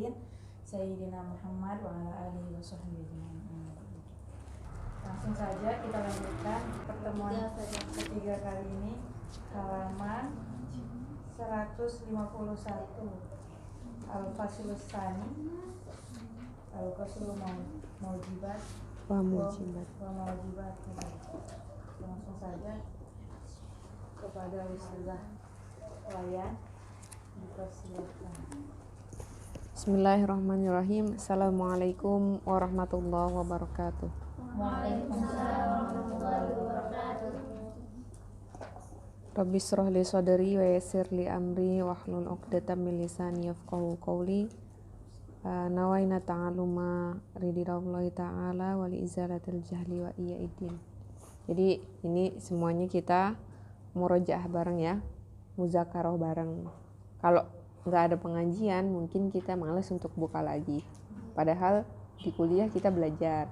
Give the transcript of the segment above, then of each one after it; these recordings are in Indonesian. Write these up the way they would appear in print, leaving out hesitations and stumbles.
mursalin Sayyidina Muhammad wa ala alihi wa sahbihi ajma'in. Langsung saja kita lanjutkan pertemuan ketiga kali ini, halaman 151, Al-Fasilus Tsani, Al-Qaslul Maujibat wa Maujibat. Langsung saja kepada Ustazah Wayan, dipersilakan. Bismillahirrahmanirrahim. Assalamualaikum warahmatullahi wabarakatuh. Waalaikumsalam warahmatullahi wabarakatuh. Rabbi shrah li sadri wa yassir li amri wahlul 'uqdatam min lisani yafqahu qawli. Nawaina ta'alluma ridwallahi ta'ala wa li izalatil jahli wa iyaidin. Jadi ini semuanya kita murojaah bareng ya, muzakarah bareng. Kalau nggak ada pengajian mungkin kita malas untuk buka lagi, padahal di kuliah kita belajar.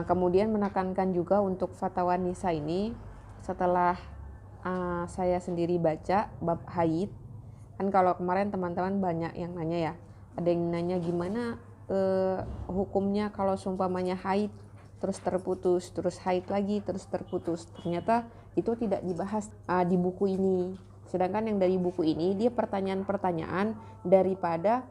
Kemudian menekankan juga untuk fatwa nisa ini, setelah saya sendiri baca bab haid, kan kalau kemarin teman-teman banyak yang nanya ya, ada yang nanya gimana hukumnya kalau seumpamanya haid terus terputus, terus haid lagi, terus terputus. Ternyata itu tidak dibahas di buku ini. Sedangkan yang dari buku ini dia pertanyaan-pertanyaan daripada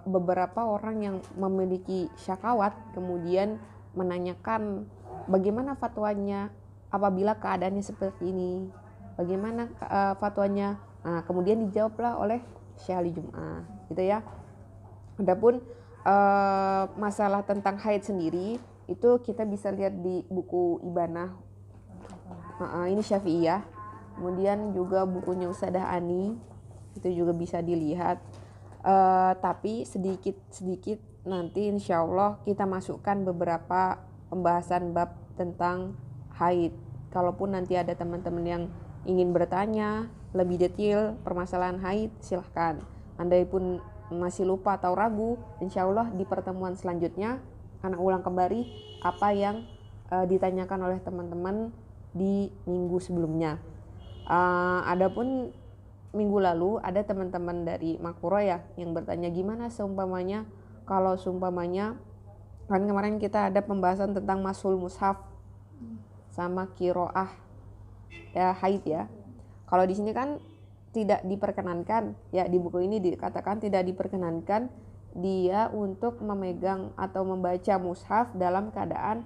beberapa orang yang memiliki syakawat, kemudian menanyakan bagaimana fatwanya apabila keadaannya seperti ini, bagaimana fatwanya. Kemudian dijawablah oleh Syekh Ali Jum'ah, gitu ya. Adapun masalah tentang haid sendiri itu kita bisa lihat di buku Ibanah, ini Syafi'iyah. Kemudian juga bukunya Ustadzah Ani itu juga bisa dilihat. Tapi sedikit nanti insya Allah kita masukkan beberapa pembahasan bab tentang haid. Kalaupun nanti ada teman-teman yang ingin bertanya lebih detail permasalahan haid, silahkan. Andai pun masih lupa atau ragu, insya Allah di pertemuan selanjutnya anak ulang kembali apa yang ditanyakan oleh teman-teman di minggu sebelumnya. Adapun minggu lalu ada teman-teman dari Makuro ya yang bertanya gimana seumpamanya kalau seumpamanya kan kemarin kita ada pembahasan tentang masul mushaf sama kiroah ya haid ya. Kalau di sini kan tidak diperkenankan ya, di buku ini dikatakan tidak diperkenankan dia untuk memegang atau membaca mushaf dalam keadaan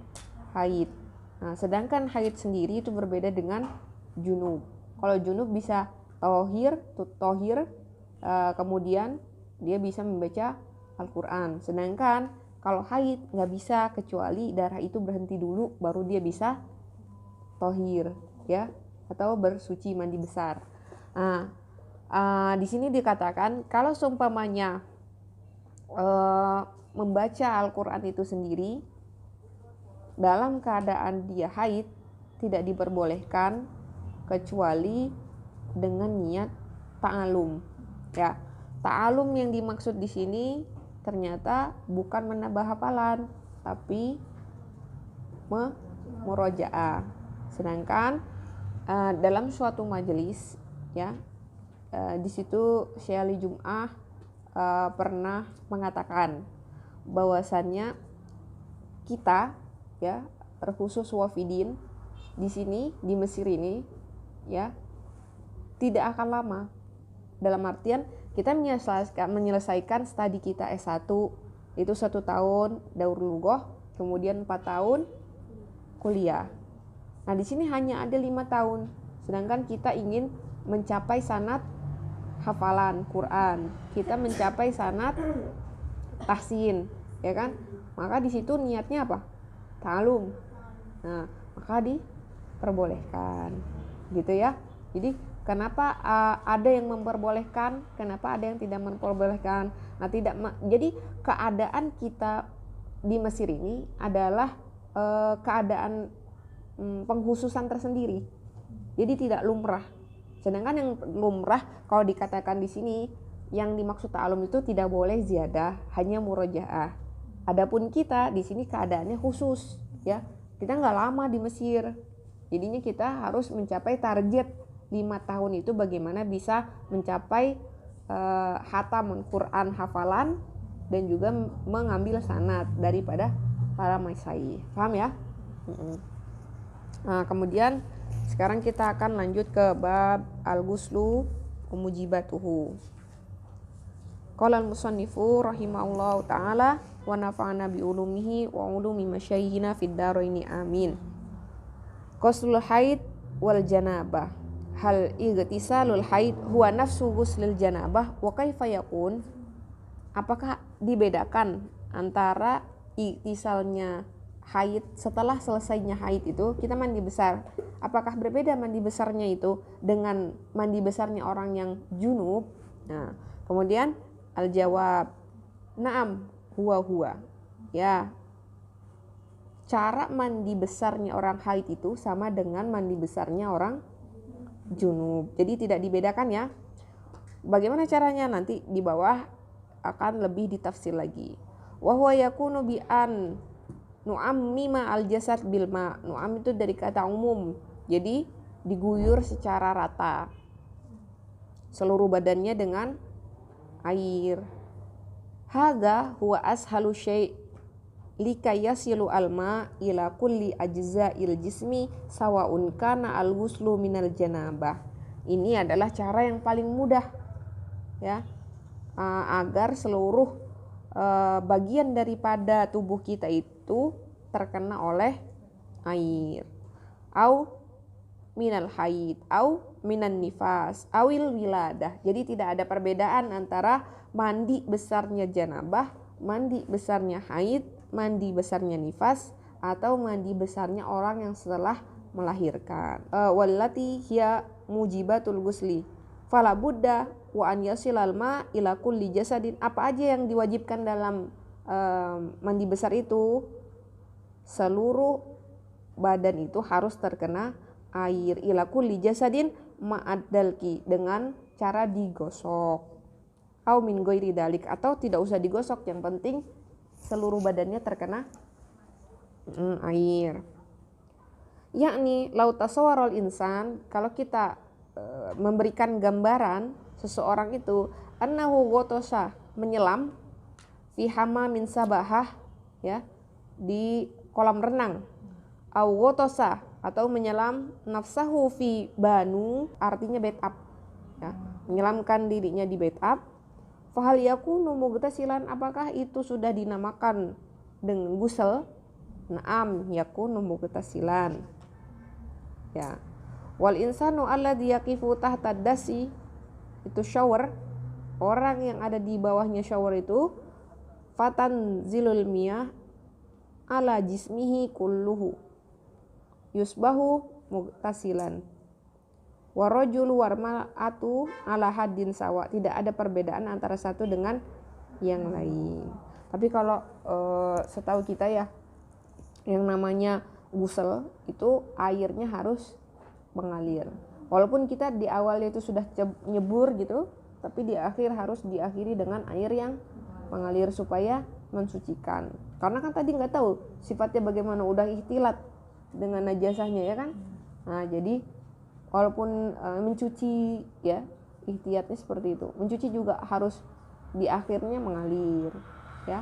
haid. Nah, sedangkan haid sendiri itu berbeda dengan junub. Kalau junub bisa tohir, kemudian dia bisa membaca Al-Quran. Sedangkan kalau haid nggak bisa, kecuali darah itu berhenti dulu baru dia bisa tohir ya, atau bersuci mandi besar. Di sini dikatakan kalau seumpamanya membaca Al-Quran itu sendiri dalam keadaan dia haid tidak diperbolehkan kecuali dengan niat ta'alum ya. Ta'alum yang dimaksud di sini ternyata bukan menambah hafalan tapi murojaah. Sedangkan dalam suatu majelis ya, di situ Syekh Ali Jum'ah pernah mengatakan bahwasannya kita ya, terkhusus wafidin di sini di Mesir ini ya tidak akan lama. Dalam artian kita menyelesaikan studi kita S1 itu 1 tahun Daurul Lughoh, kemudian 4 tahun kuliah. Nah di sini hanya ada 5 tahun, sedangkan kita ingin mencapai sanad hafalan Quran, kita mencapai sanad tahsin, ya kan? Maka di situ niatnya apa? Ta'alum. Nah, maka diperbolehkan, gitu ya. Jadi kenapa ada yang memperbolehkan, kenapa ada yang tidak memperbolehkan? Nah, jadi keadaan kita di Mesir ini adalah keadaan pengkhususan tersendiri. Jadi tidak lumrah. Sedangkan yang lumrah kalau dikatakan di sini yang dimaksud ta'alum itu tidak boleh ziyadah, hanya murojaah. Adapun kita di sini keadaannya khusus, ya. Kita nggak lama di Mesir. Jadinya kita harus mencapai target 5 tahun itu bagaimana bisa mencapai hatamun Quran hafalan dan juga mengambil sanad daripada para masyayikh. Paham ya? Nah, kemudian sekarang kita akan lanjut ke bab al-ghuslu wa mujibatuhu. Qala al-musannifu rahimahullahu ta'ala wa nafa'ana bi ulumihi wa ulumi masyayikhina fid daraini amin. Ghuslul haid wal janabah. Hal igtisalul haid huwa nafsu ghuslil janabah wa kaifa yakun? Apakah dibedakan antara igtisalnya haid setelah selesainya haid itu kita mandi besar? Apakah berbeda mandi besarnya itu dengan mandi besarnya orang yang junub? Nah, kemudian al-jawab, na'am huwa. Ya, cara mandi besarnya orang haid itu sama dengan mandi besarnya orang junub. Jadi tidak dibedakan ya. Bagaimana caranya? Nanti di bawah akan lebih ditafsir lagi. Wa huwa yakunu bi an nu'ammima al-jasad bil ma. Nu'am itu dari kata umum. Jadi diguyur secara rata seluruh badannya dengan air. Hadza huwa ashalu syai' likayasilu alma ila kulli ajza'il jismi sawaun kana al-ghuslu minal janabah. Ini adalah cara yang paling mudah ya, agar seluruh bagian daripada tubuh kita itu terkena oleh air. Au minal haid, au minan nifas, awil wiladah. Jadi tidak ada perbedaan antara mandi besarnya janabah, mandi besarnya haid, mandi besarnya nifas, atau mandi besarnya orang yang setelah melahirkan. Wallati hiya mujibatul ghusli. Fala budda wa an yasilal ma ila kulli jasadin. Apa aja yang diwajibkan dalam mandi besar itu? Seluruh badan itu harus terkena air. Ila kulli jasadin ma'addalki, dengan cara digosok. Au min ghairi dalik, atau tidak usah digosok, yang penting seluruh badannya terkena air. Yakni lau tasawwarul insan, kalau kita memberikan gambaran seseorang itu annahu ghotosa, menyelam fi hamamin sabahah, ya, di kolam renang, au ghotosa, atau menyelam nafsahu fi banu, artinya bait up ya, menyelamkan dirinya di bait up. Fahal yakunu mughtasilan, apakah itu sudah dinamakan dengan gusel? Naam yakunu mughtasilan ya. Wal insanu alladzi yaqifu tahta dasi, itu shower, orang yang ada di bawahnya shower itu, fatan zilul miyah ala jismihi kulluhu yusbahu mughtasilan. Warajulu warmal'atu ala haddin sawa, tidak ada perbedaan antara satu dengan yang lain. Tapi kalau setahu kita ya, yang namanya gusel itu airnya harus mengalir. Walaupun kita di awalnya itu sudah nyebur gitu, tapi di akhir harus diakhiri dengan air yang mengalir supaya mensucikan. Karena kan tadi nggak tahu sifatnya bagaimana, udah ikhtilat dengan najasahnya ya kan. Nah jadi walaupun mencuci ya, ihtiyatnya seperti itu. Mencuci juga harus di akhirnya mengalir ya.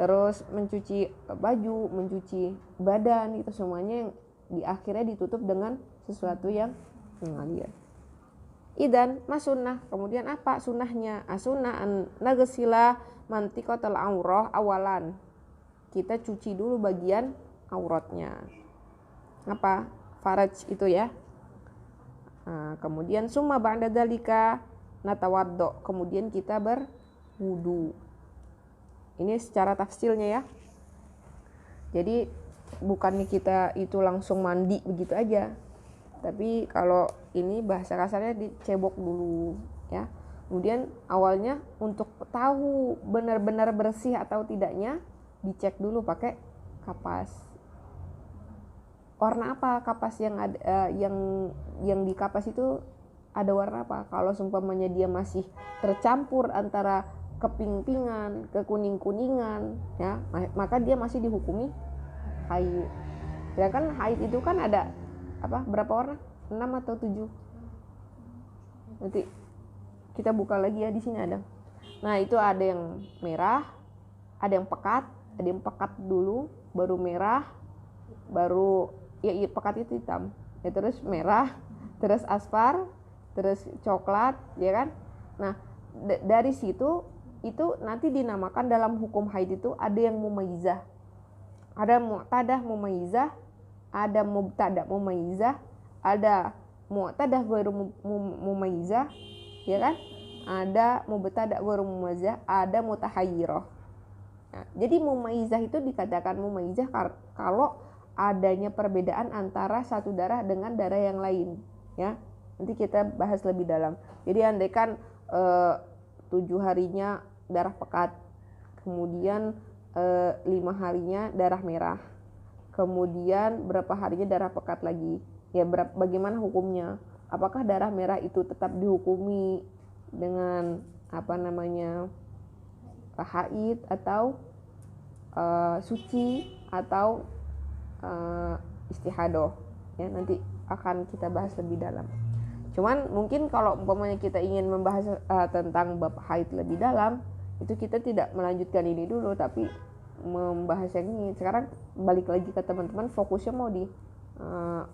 Terus mencuci baju, mencuci badan, itu semuanya yang di akhirnya ditutup dengan sesuatu yang mengalir. Idan masunnah, kemudian apa sunnahnya? As-sunnah an nagsila mantiqatal aurah awalan. Kita cuci dulu bagian auratnya. Apa? Faraj itu ya. Nah, kemudian summa ba'da dzalika natawaddo, kemudian kita berwudu. Ini secara tafsilnya ya. Jadi bukannya kita itu langsung mandi begitu aja. Tapi kalau ini bahasa kasarnya dicebok dulu ya. Kemudian awalnya untuk tahu benar-benar bersih atau tidaknya, dicek dulu pakai kapas. Warna apa kapas yang ada, yang di kapas itu ada warna apa? Kalau seumpamanya dia masih tercampur antara keping-pingan, kekuning-kuningan ya, maka dia masih dihukumi haid. Ya kan haid itu kan ada berapa warna? 6 atau 7? Nanti kita buka lagi ya, di sini ada. Nah, itu ada yang merah, ada yang pekat dulu, baru merah, baru ya pekat itu hitam. Ya terus merah, terus asfar, terus coklat, ya kan? Nah, dari situ itu nanti dinamakan dalam hukum haid itu ada yang mumayyizah. Ada mu'tadah mumayyizah, ada mubtada mumayyizah, ada mu'tadah ghairu mumayyizah, ya kan? Ada mubtada ghairu mumayyizah, ada mutahayyirah. Nah, jadi mumayyizah itu dikatakan mumayyizah kalau adanya perbedaan antara satu darah dengan darah yang lain, ya. Nanti kita bahas lebih dalam. Jadi andaikan 7 harinya darah pekat, kemudian 5 harinya darah merah, kemudian berapa harinya darah pekat lagi, ya bagaimana hukumnya? Apakah darah merah itu tetap dihukumi dengan haid atau suci atau istihadoh, ya nanti akan kita bahas lebih dalam. Cuman mungkin kalau umpamanya kita ingin membahas tentang bab haid lebih dalam, itu kita tidak melanjutkan ini dulu, tapi membahas yang ini. Sekarang balik lagi ke teman-teman, fokusnya mau di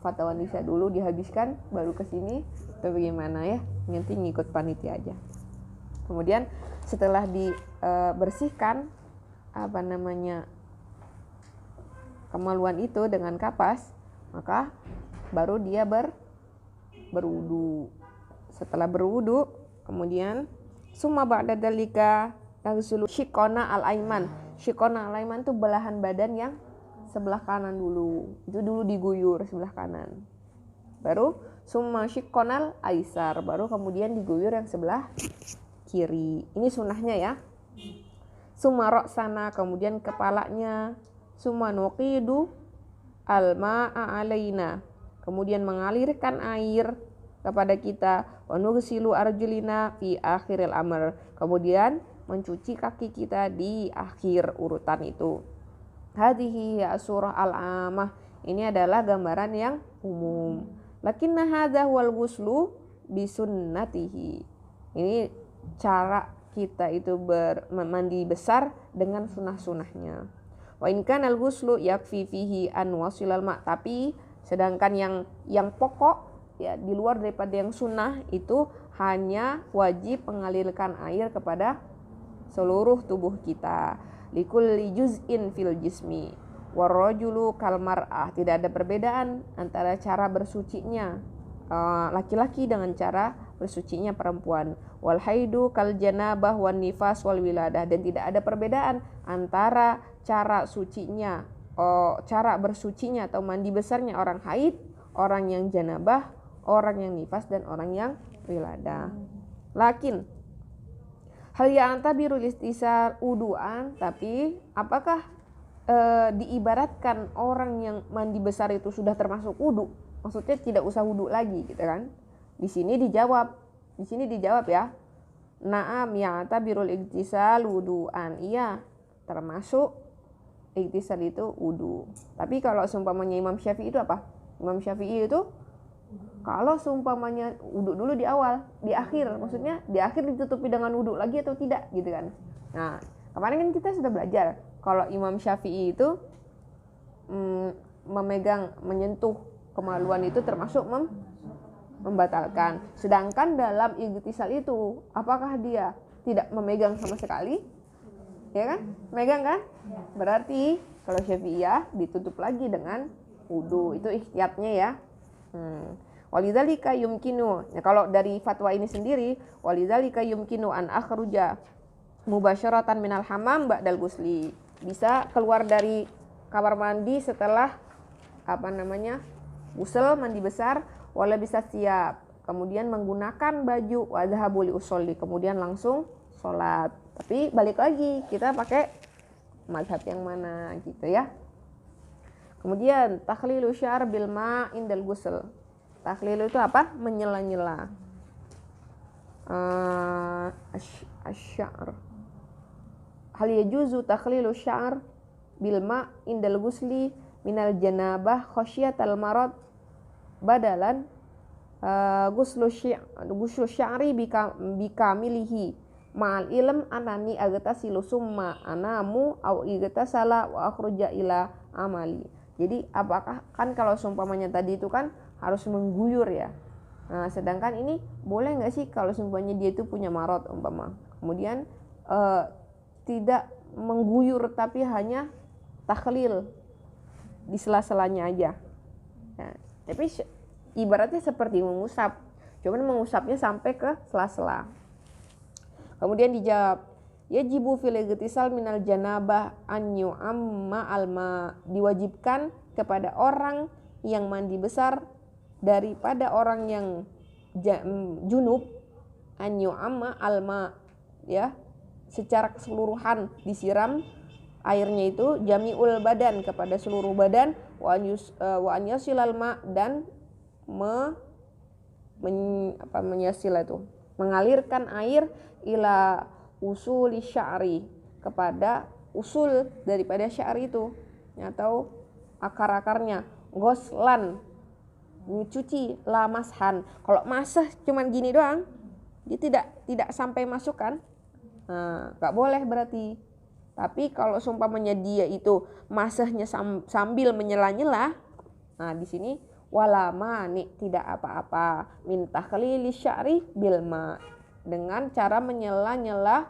fatwa nisa dulu dihabiskan, baru ke sini atau bagaimana ya, nanti ngikut panitia aja. Kemudian setelah dibersihkan kemaluan itu dengan kapas, maka baru dia berwudu. Setelah berwudu, kemudian summa ba'da dalika taghsilu shiqona al-aiman. Shiqona al-aiman itu belahan badan yang sebelah kanan dulu. Itu dulu diguyur sebelah kanan. Baru summa shiqonal aisar, baru kemudian diguyur yang sebelah kiri. Ini sunnahnya ya. Summa ra'sana, kemudian kepalanya. Summa nuqidu al-ma'a alaina, kemudian mengalirkan air kepada kita. Wa nughsilu arjulina fi akhiril amr, kemudian mencuci kaki kita di akhir urutan itu. Hadhihi ya surah al-amah, ini adalah gambaran yang umum. Lakinna hadza wal ghuslu bisunnatihi, ini cara kita itu mandi besar dengan sunnah-sunnahnya. Wa in kana al-ghuslu yakfi fihi an wasilal ma', tapi sedangkan yang pokok ya di luar daripada yang sunnah itu hanya wajib mengalirkan air kepada seluruh tubuh kita. Likulli juz'in fil jismi warrajulu kal mar'ah, tidak ada perbedaan antara cara bersucinya laki-laki dengan cara bersucinya perempuan. Wal haidu kal janabah wan nifas wal wiladah, dan tidak ada perbedaan antara cara bersucinya atau mandi besarnya orang haid, orang yang janabah, orang yang nifas, dan orang yang wiladah. Lakin hal yang antabirul istisar uduan, tapi apakah diibaratkan orang yang mandi besar itu sudah termasuk wudu? Maksudnya tidak usah wudu lagi gitu kan? Di sini dijawab ya. Na'am ya antabirul iktisal wuduan. Iya, termasuk iktisal itu wudu. Tapi kalau seumpamanya Imam Syafi'i itu apa? Imam Syafi'i itu kalau seumpamanya wudu dulu di awal, di akhir, maksudnya di akhir ditutupi dengan wudu lagi atau tidak gitu kan. Nah, kemarin kan kita sudah belajar kalau Imam Syafi'i itu menyentuh kemaluan itu termasuk membatalkan. Sedangkan dalam igtisal itu, apakah dia tidak memegang sama sekali? Ya kan? Megang kan? Berarti kalau Syafi'iyah ditutup lagi dengan wudu. Itu ihtiyatnya ya. Walidzalika yumkinu. Nah, kalau dari fatwa ini sendiri, walidzalika yumkinu an akhruja mubasyaratan minal hammam ba'dal ghusli. Bisa keluar dari kamar mandi setelah ghusl, mandi besar, wala bisa siap, kemudian menggunakan baju wadhabu li usolli, kemudian langsung sholat. Tapi balik lagi, kita pakai mazhab yang mana gitu ya. Kemudian takhlilu syar bil ma indal ghusl. Takhlilu itu apa? Menyela-nyela. Asy'ar. Hal yajuzu takhlilu syar bil ma indal ghusli minal janabah khasyiatal marad badalan Guslu sya'ri bikamilihi ma'al ilm anani agtasilu summa anamu au igtasala wa akhruja ila amali. Jadi apakah kan kalau seumpamanya tadi itu kan harus mengguyur ya. Nah, sedangkan ini boleh nggak sih kalau seumpamanya dia itu punya marot umpama. Kemudian tidak mengguyur tapi hanya takhlil di sela-selanya aja. Nah, tapi ibaratnya seperti mengusap, cuman mengusapnya sampai ke sela-sela. Kemudian dijawab, yajibu fil igtisal minal janabah an yu'amma alma, diwajibkan kepada orang yang mandi besar daripada orang yang junub an yu'amma alma, ya, secara keseluruhan disiram airnya itu jami'ul badan, kepada seluruh badan, wa an yasilal ma, dan mengalirkan air ila usuli sya'ri, kepada usul daripada sya'ri itu atau akar-akarnya, goslan, mencuci, la mashan. Kalau masah cuman gini doang, dia tidak sampai masukkan, nah, gak boleh berarti. Tapi kalau seumpamanya dia itu masahnya sambil menyela-nyela, nah di sini wala mani, tidak apa-apa, min takhlili sya'ri bil ma, dengan cara menyela-nyela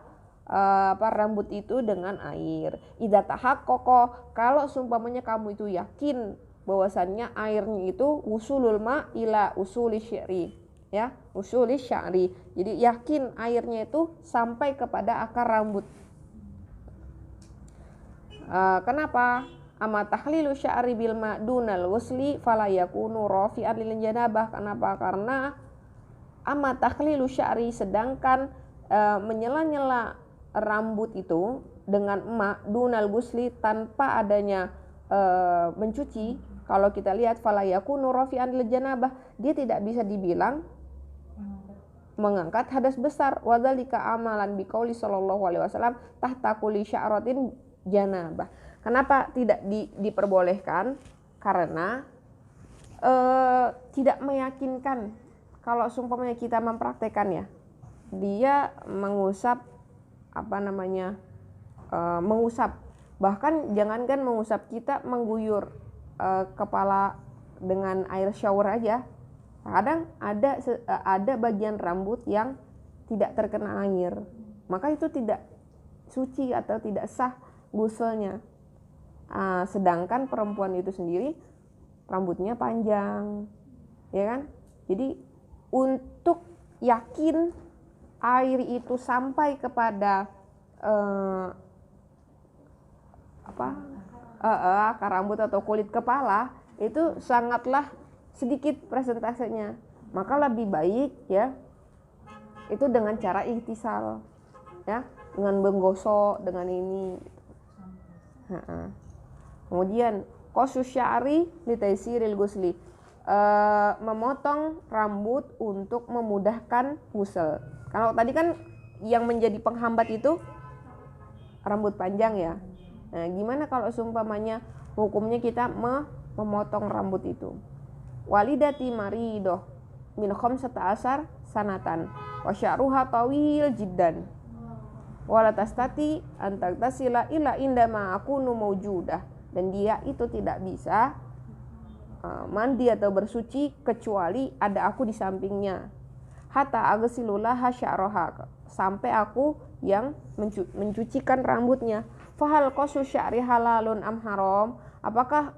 rambut itu dengan air. Idza tahaqqaqa, kalau seumpamanya kamu itu yakin bahwasannya airnya itu usulul ma ila usuli sya'ri, ya, usuli sya'ri. Jadi yakin airnya itu sampai kepada akar rambut. Kenapa? Amma tahlilu sya'ri bil ma'dunal wusli fala yakunu rafi'an lil janabah. Kenapa? Karena amma tahlilu sya'ri, sedangkan menyela-nyela rambut itu dengan ma'dunal wusli, tanpa adanya mencuci, kalau kita lihat fala yakunu rafi'an lil janabah, dia tidak bisa dibilang mengangkat hadas besar. Wadzalika amalan biqauli sallallahu alaihi wasallam tahta kulli sya'ratin janabah. Kenapa tidak diperbolehkan? Karena tidak meyakinkan. Kalau seumpamanya kita mempraktekkan ya, dia mengusap mengusap, bahkan jangankan mengusap, kita mengguyur kepala dengan air shower aja. Kadang ada bagian rambut yang tidak terkena air, maka itu tidak suci atau tidak sah guselnya. Sedangkan perempuan itu sendiri rambutnya panjang, ya kan? Jadi untuk yakin air itu sampai kepada akar rambut atau kulit kepala, itu sangatlah sedikit presentasenya. Maka lebih baik ya itu dengan cara ihtisal, ya, dengan menggosok, dengan ini. Kemudian qasus sya'ri li taysiril ghusli, memotong rambut untuk memudahkan ghusl. Kalau tadi kan yang menjadi penghambat itu rambut panjang ya. Nah, gimana kalau seumpamanya hukumnya kita memotong rambut itu? Walidati maridoh min khamsata asar sanatan wa sya'ruha tawil jiddan wala tastati an tagtasila illa indama akunu maujudah, dan dia itu tidak bisa mandi atau bersuci kecuali ada aku di sampingnya. Hatta agsilulaha sya'roha, sampai aku yang mencucikan rambutnya. Fahal qasu sya'ri halalun am haram, apakah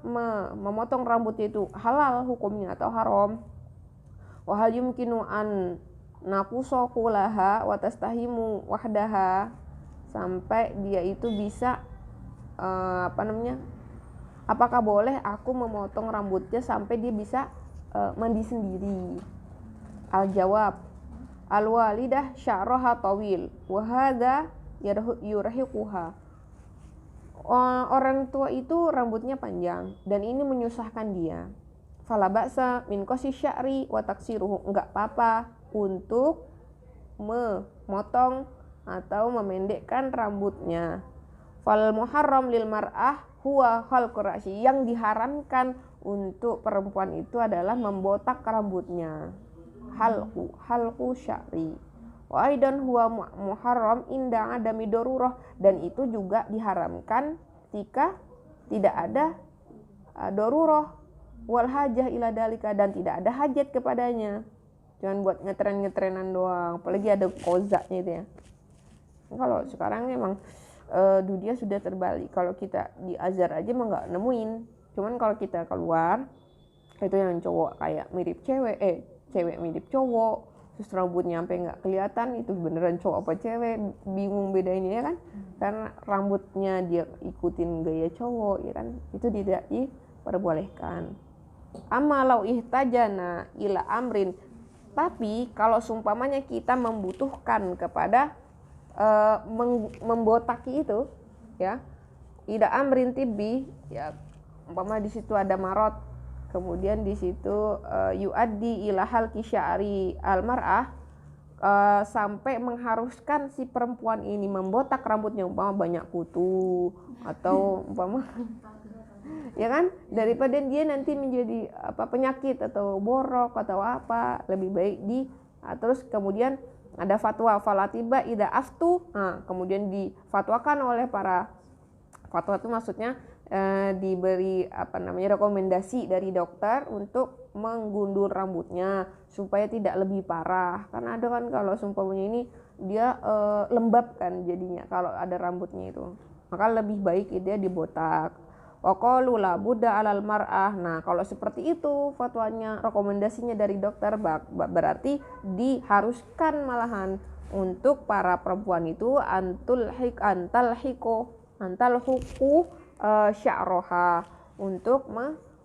memotong rambut itu halal hukumnya atau haram? Wa hal yumkinu an naqusa qulaha wa tastahimu wahdaha, sampai dia itu bisa apakah boleh aku memotong rambutnya sampai dia bisa mandi sendiri? Al jawab, al walidah sya'raha tawil wa hadza yurhiquha. Orang tua itu rambutnya panjang dan ini menyusahkan dia. Fala ba'sa min qasi sya'ri wa taksiruhu, enggak apa-apa untuk memotong atau memendekkan rambutnya. Fal muharram lil mar'ah huwa khalqur ra'si, yang diharamkan untuk perempuan itu adalah membotak rambutnya. halqu sya'ri. Wa aidan huwa muharram inda adami darurah, dan itu juga diharamkan jika tidak ada darurah wal hajah ila dalika, dan tidak ada hajat kepadanya. Jangan buat ngetren-ngetrenan doang, apalagi ada kozaknya itu ya. Kalau sekarang memang dunia sudah terbalik. Kalau kita di Azhar aja mah nggak nemuin. Cuman kalau kita keluar itu yang cowok kayak mirip cewek, cewek mirip cowok, terus rambutnya sampai nggak kelihatan itu beneran cowok apa cewek, bingung bedainnya ya kan, karena rambutnya dia ikutin gaya cowok ya kan, itu tidak diperbolehkan. Amalau ihtajana ila amrin, tapi kalau seumpamanya kita membutuhkan kepada membotaki itu ya, ida amrin tibbi ya, umpama di situ ada marot, kemudian di situ yuaddi ila halqi sya'ri al-mar'ah, sampai mengharuskan si perempuan ini membotak rambutnya, umpama banyak kutu atau umpama ya kan, daripada dia nanti menjadi penyakit atau borok atau apa, lebih baik terus kemudian ada fatwa falatiba ida aftu, kemudian difatwakan oleh para fatwa itu maksudnya diberi rekomendasi dari dokter untuk menggundul rambutnya supaya tidak lebih parah, karena ada kan kalau seumpamanya ini dia lembab kan jadinya kalau ada rambutnya itu, maka lebih baik dia dibotak. Waqalu la budda alal mar'ah. Nah, kalau seperti itu fatwanya, rekomendasinya dari dokter, berarti diharuskan malahan untuk para perempuan itu antal huku sya'roha, untuk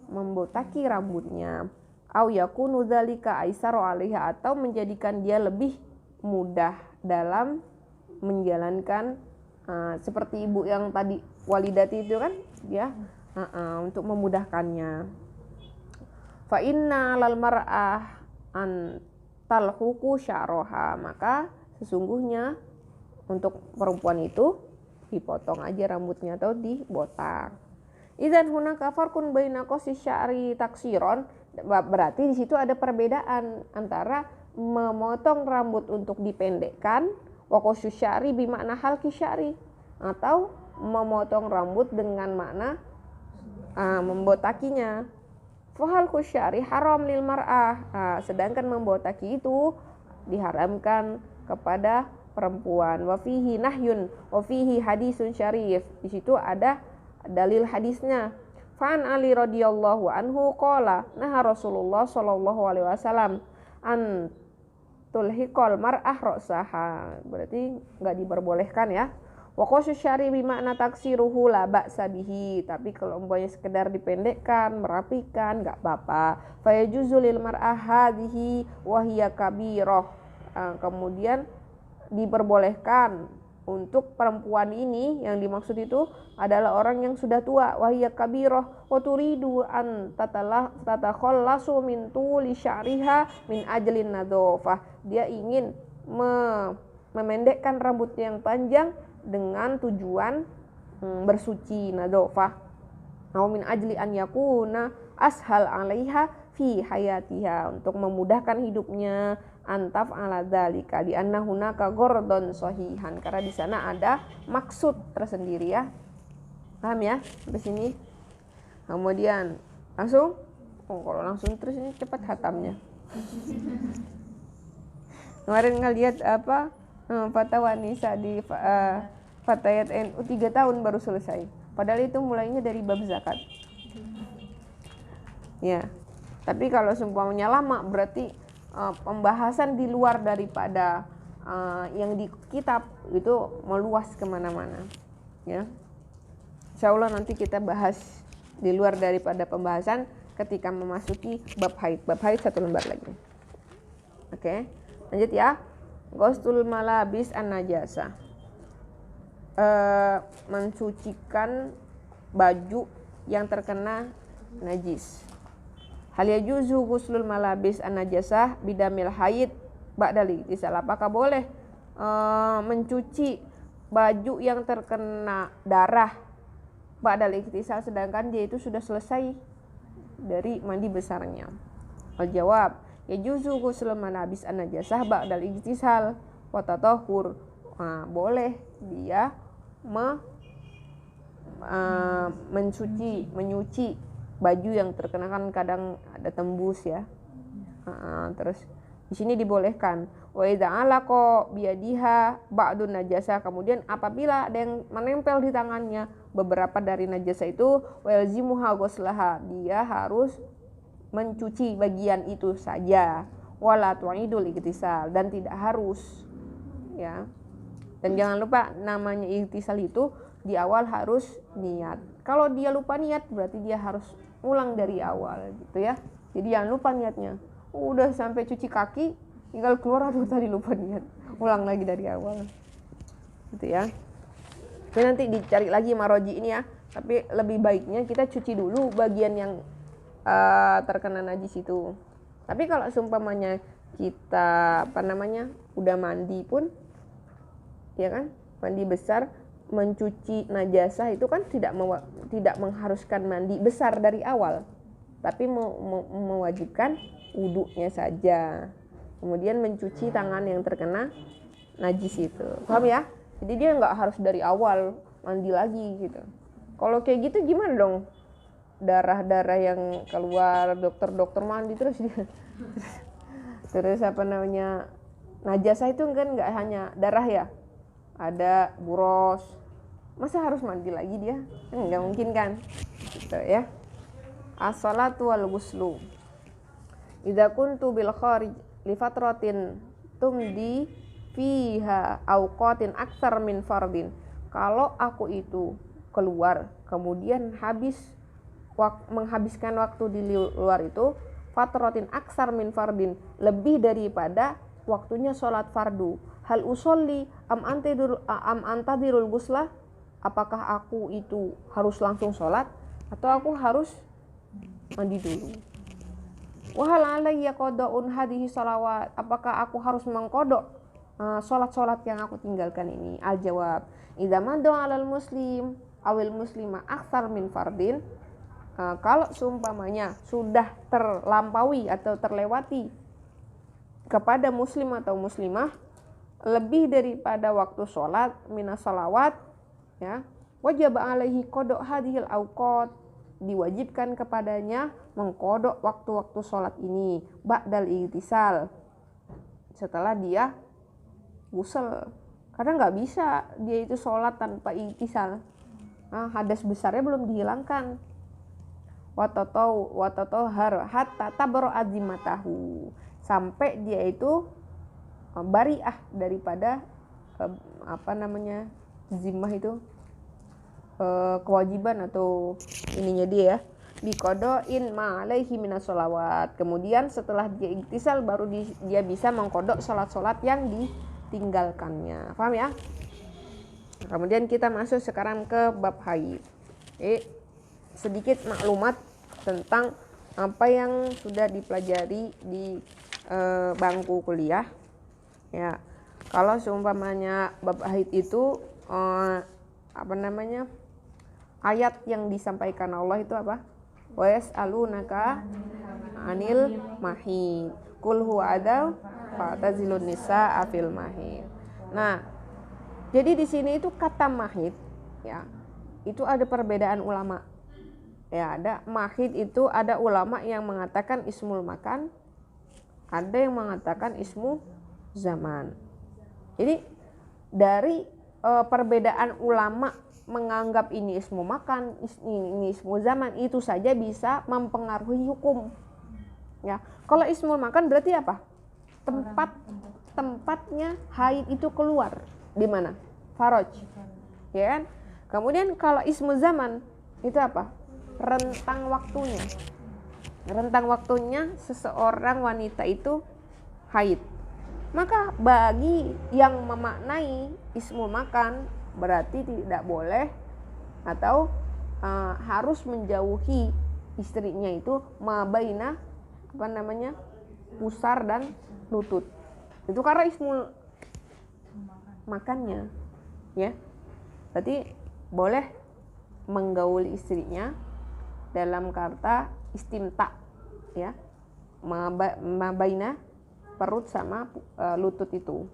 membotaki rambutnya. Au yakunu dzalika aisaru 'alaiha, atau menjadikan dia lebih mudah dalam menjalankan seperti ibu yang tadi walidati itu kan ya, untuk memudahkannya. Fa inna lal mar'ah an talhuku sya'roha, maka sesungguhnya untuk perempuan itu dipotong aja rambutnya atau dibotak. Idzan hunaka farqun baina qasi sya'ri taksiron, berarti di situ ada perbedaan antara memotong rambut untuk dipendekkan, wa qasu sya'ri bimakna halqi sya'ri, atau memotong rambut dengan makna membotakinya. Fahalqu sya'ri haram lil mar'ah, sedangkan membotaki itu diharamkan kepada perempuan. Wa fihi nahyun wa fihi hadisun syarif, di situ ada dalil hadisnya. Fa'an Ali radhiyallahu anhu qala naha Rasulullah sallallahu alaihi wasallam an tulhiqal mar'ah ra'saha, berarti enggak diperbolehkan ya. Wa qasu syari bimakna taksiruhu la ba'sa bihi, tapi kalau umpamanya sekedar dipendekkan, merapikan enggak apa-apa. Fa yajuzu lil mar'ah hadhihi wa hiya kabirah, kemudian diperbolehkan untuk perempuan ini, yang dimaksud itu adalah orang yang sudah tua, wa hiya kabirah wa turidu an tatakhallasu min tuli sya'riha min ajlin nadhafah, dia ingin memendekkan rambutnya yang panjang dengan tujuan bersuci, nadhafah. Au min ajli an yakuna ashal 'alaiha fi hayatiha, untuk memudahkan hidupnya, antaf ala dzalika di anna hunaka gordon sahihan, karena di sana ada maksud tersendiri ya. Paham ya sampai sini? Kemudian langsung kalau langsung terus ini cepat hatamnya. Kemarin ngeliat fatwa Nisa di Fatayat NU 3 tahun baru selesai. Padahal itu mulainya dari bab zakat. Ya. Tapi kalau seumpamanya lama berarti pembahasan di luar daripada yang di kitab itu meluas kemana-mana. Ya. Insyaallah nanti kita bahas di luar daripada pembahasan ketika memasuki bab haid. Bab haid 1 lembar lagi. Oke. Lanjut ya. Ghusl malabis an-najasa. Mensucikan baju yang terkena najis. Hal yajuzu ghuslul malabis an-najasah bidamil haid ba'dal iktisal. Apakah boleh mencuci baju yang terkena darah ba'dal iktisal sedangkan dia itu sudah selesai dari mandi besarnya? Al jawab, yajuzu ghusl malabis an-najasah ba'dal igtisal wa tatahhur. Nah, boleh dia menyuci baju yang terkena, kan kadang ada tembus ya. Terus di sini dibolehkan wa idza alaqa biyadiha ba'dun najasa, kemudian apabila ada yang menempel di tangannya beberapa dari najasa itu, walzimuha ghuslaha, dia harus mencuci bagian itu saja, wala tu'idul igtisal, dan tidak harus ya. Dan jangan lupa namanya igtisal itu di awal harus niat. Kalau dia lupa niat berarti dia harus ulang dari awal gitu ya. Jadi jangan lupa niatnya. Udah sampai cuci kaki tinggal keluar, aduh tadi lupa niat, ulang lagi dari awal gitu ya. Jadi nanti dicari lagi maroji ini ya, tapi lebih baiknya kita cuci dulu bagian yang terkena najis itu. Tapi kalau seumpamanya kita udah mandi pun ya kan, mandi besar, mencuci najasah itu kan tidak mengharuskan mandi besar dari awal, tapi mewajibkan wudhunya saja, kemudian mencuci tangan yang terkena najis itu. Paham ya? Jadi dia nggak harus dari awal mandi lagi gitu. Kalau kayak gitu gimana dong? Darah-darah yang keluar, dokter mandi terus dia terus najasah itu kan nggak hanya darah ya, ada buros, masa harus mandi lagi dia? Nggak mungkin kan gitu ya. As-salatu wal ghuslu idza kuntu bil kharij li fatratin tumdi fiha awqatin aktsar min fardin. Kalau aku itu keluar kemudian menghabiskan waktu di luar itu, fatratin aksar min fardin, lebih daripada waktunya sholat fardu, hal usolli am antadirul ghuslah, apakah aku itu harus langsung sholat atau aku harus mandi dulu? Wahal alayya qada'un hadhihi salawat, apakah aku harus mengkodok sholat-sholat yang aku tinggalkan ini? Al jawab, idza madda 'alal muslim awil muslima aksar min fardin, kalau seumpamanya sudah terlampaui atau terlewati kepada muslim atau muslimah lebih daripada waktu sholat minas salawat ya, wajib alaihi qada' hadhil awqat, diwajibkan kepadanya mengkodok waktu-waktu sholat ini ba'dal igtisal, setelah dia ghusl. Karena nggak bisa dia itu sholat tanpa igtisal, hadas besarnya belum dihilangkan. Watatahhar hatta tabro azimatahu, sampai dia itu bari'ah daripada zimmah itu, kewajiban atau ininya dia ya, biqada'in ma alaihi minas sholawat. Kemudian setelah dia iktisal baru dia bisa mengkodok sholat-sholat yang ditinggalkannya. Paham ya? Kemudian kita masuk sekarang ke bab haid. Sedikit maklumat tentang apa yang sudah dipelajari di bangku kuliah ya. Kalau seumpamanya bab haid itu ayat yang disampaikan Allah itu apa? Wa yas'alunaka anil mahid qul huwa adha fa'tazilun nisaa fil mahid. Nah, jadi di sini itu kata mahid ya, itu ada perbedaan ulama. Ya, ada mahid itu ada ulama yang mengatakan ismul makan, ada yang mengatakan ismu zaman. Jadi dari perbedaan ulama menganggap ini ismu makan, ini ismu zaman, itu saja bisa mempengaruhi hukum. Ya, kalau ismul makan berarti apa? Tempatnya haid itu keluar di mana? Faraj. Ya kan? Kemudian kalau ismu zaman itu apa? Rentang waktunya seseorang wanita itu haid. Maka bagi yang memaknai ismul makan berarti tidak boleh atau harus menjauhi istrinya itu mabaina pusar dan lutut. Itu karena ismul makannya ya. Berarti boleh menggauli istrinya dalam kata istimta ya, mabaina perut sama lutut itu,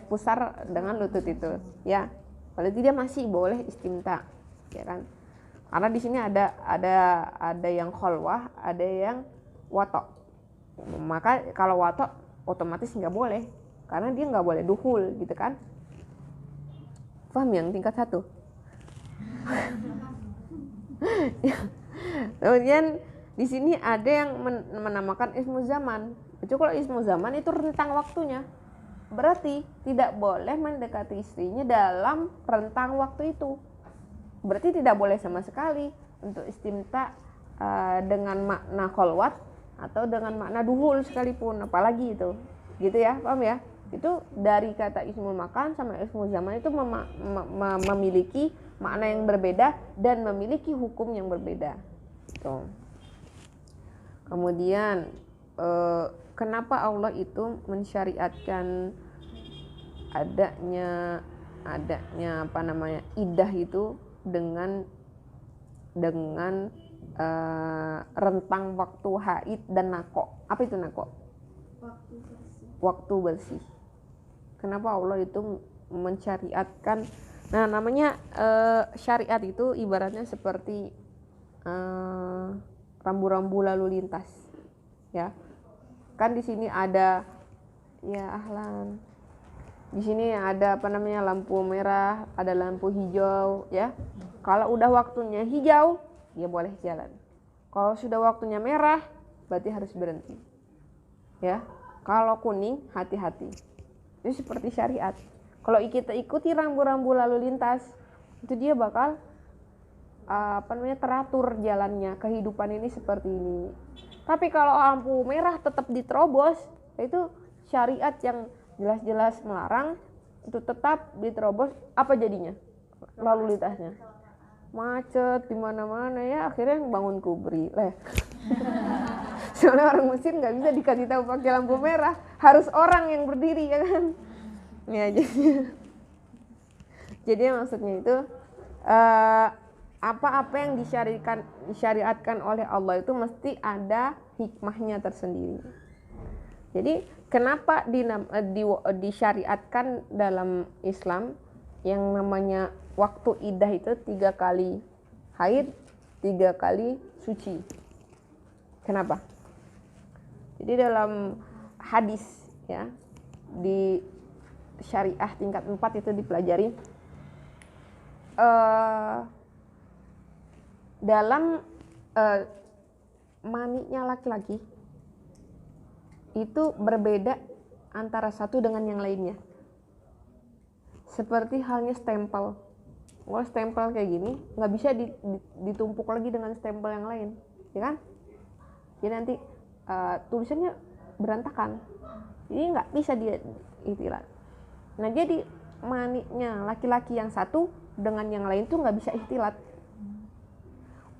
pusar dengan lutut itu, ya. Berarti dia masih boleh istimta, ya kan? Karena di sini ada yang kholwah, ada yang watok. Maka kalau watok otomatis nggak boleh, karena dia nggak boleh duhul, gitu kan? Paham yang tingkat 1? Kemudian di sini ada yang menamakan ismu zaman. Itu kalau ismu zaman itu rentang waktunya. Berarti tidak boleh mendekati istrinya dalam rentang waktu itu. Berarti tidak boleh sama sekali untuk istimta dengan makna kholwat atau dengan makna duhul sekalipun, apalagi itu. Gitu ya, paham ya? Itu dari kata ismul makan sama ismul zaman itu memiliki makna yang berbeda dan memiliki hukum yang berbeda. Tuh. Kemudian kenapa Allah itu mensyariatkan adanya iddah itu dengan rentang waktu haid dan nako. Apa itu nako? Waktu bersih. Kenapa Allah itu mensyariatkan? Nah, namanya syariat itu ibaratnya seperti rambu-rambu lalu lintas, ya. Kan di sini ada, ya ahlan. Di sini ada lampu merah, ada lampu hijau, ya. Kalau udah waktunya hijau, ya boleh jalan. Kalau sudah waktunya merah, berarti harus berhenti, ya. Kalau kuning, hati-hati. Itu seperti syariat. Kalau kita ikuti rambu-rambu lalu lintas, itu dia bakal teratur jalannya. Kehidupan ini seperti ini. Tapi kalau lampu merah tetap diterobos, itu syariat yang jelas-jelas melarang, itu tetap diterobos. Apa jadinya? Lalu lintasnya macet di mana-mana, ya. Akhirnya bangun kubri lah. Soalnya orang Mesir nggak bisa dikasih tahu pakai lampu merah, harus orang yang berdiri, ya kan? Ya, jadi maksudnya itu apa-apa yang disyariatkan oleh Allah itu mesti ada hikmahnya tersendiri. Jadi kenapa disyariatkan dalam Islam yang namanya waktu iddah itu 3 kali haid, 3 kali suci? Kenapa? Jadi dalam hadis, ya, di syariah tingkat 4 itu dipelajari dalam maninya laki-laki itu berbeda antara satu dengan yang lainnya. Seperti halnya stempel. Kalau stempel kayak gini nggak bisa ditumpuk lagi dengan stempel yang lain, ya kan? Jadi nanti tulisannya berantakan. Jadi nggak bisa diihtilat. Nah, jadi maninya laki-laki yang satu dengan yang lain tuh nggak bisa ihtilat.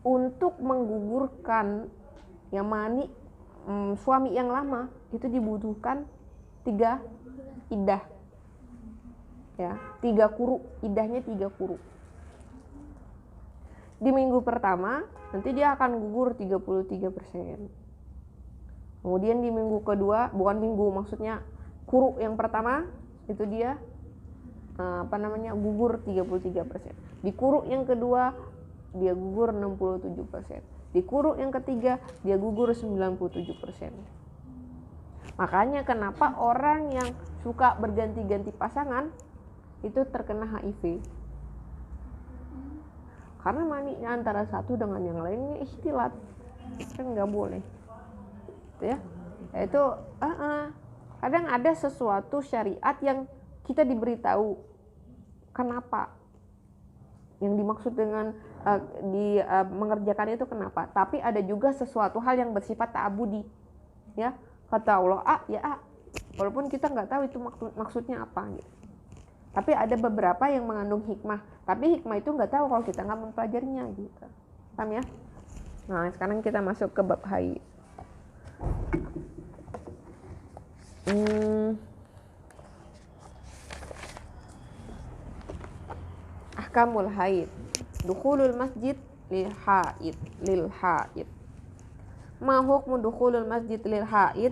Untuk menggugurkan yang mani suami yang lama itu dibutuhkan 3 iddah, ya, 3 kuru. Iddahnya 3 kuru. Di minggu pertama nanti dia akan gugur 33%. Kemudian di minggu kedua, maksudnya kuru yang pertama itu dia gugur 33%. Di kuru yang kedua dia gugur 67%. Di kuru yang ketiga dia gugur 97%. Makanya kenapa orang yang suka berganti-ganti pasangan itu terkena HIV. Karena maninya antara satu dengan yang lainnya ikhtilat. Kan nggak boleh. Ya. Itu kadang ada sesuatu syariat yang kita diberitahu kenapa, yang dimaksud dengan mengerjakan itu kenapa. Tapi ada juga sesuatu hal yang bersifat ta'abudi, ya. Kata Allah A, walaupun kita nggak tahu itu maksudnya apa gitu. Tapi ada beberapa yang mengandung hikmah, tapi hikmah itu nggak tahu kalau kita nggak mempelajarinya gitu. Paham ya? Nah, sekarang kita masuk ke bab haid. Ahkamul haid. Dukhulul masjid lil haid. ma hukmu dukhulul masjid lil haid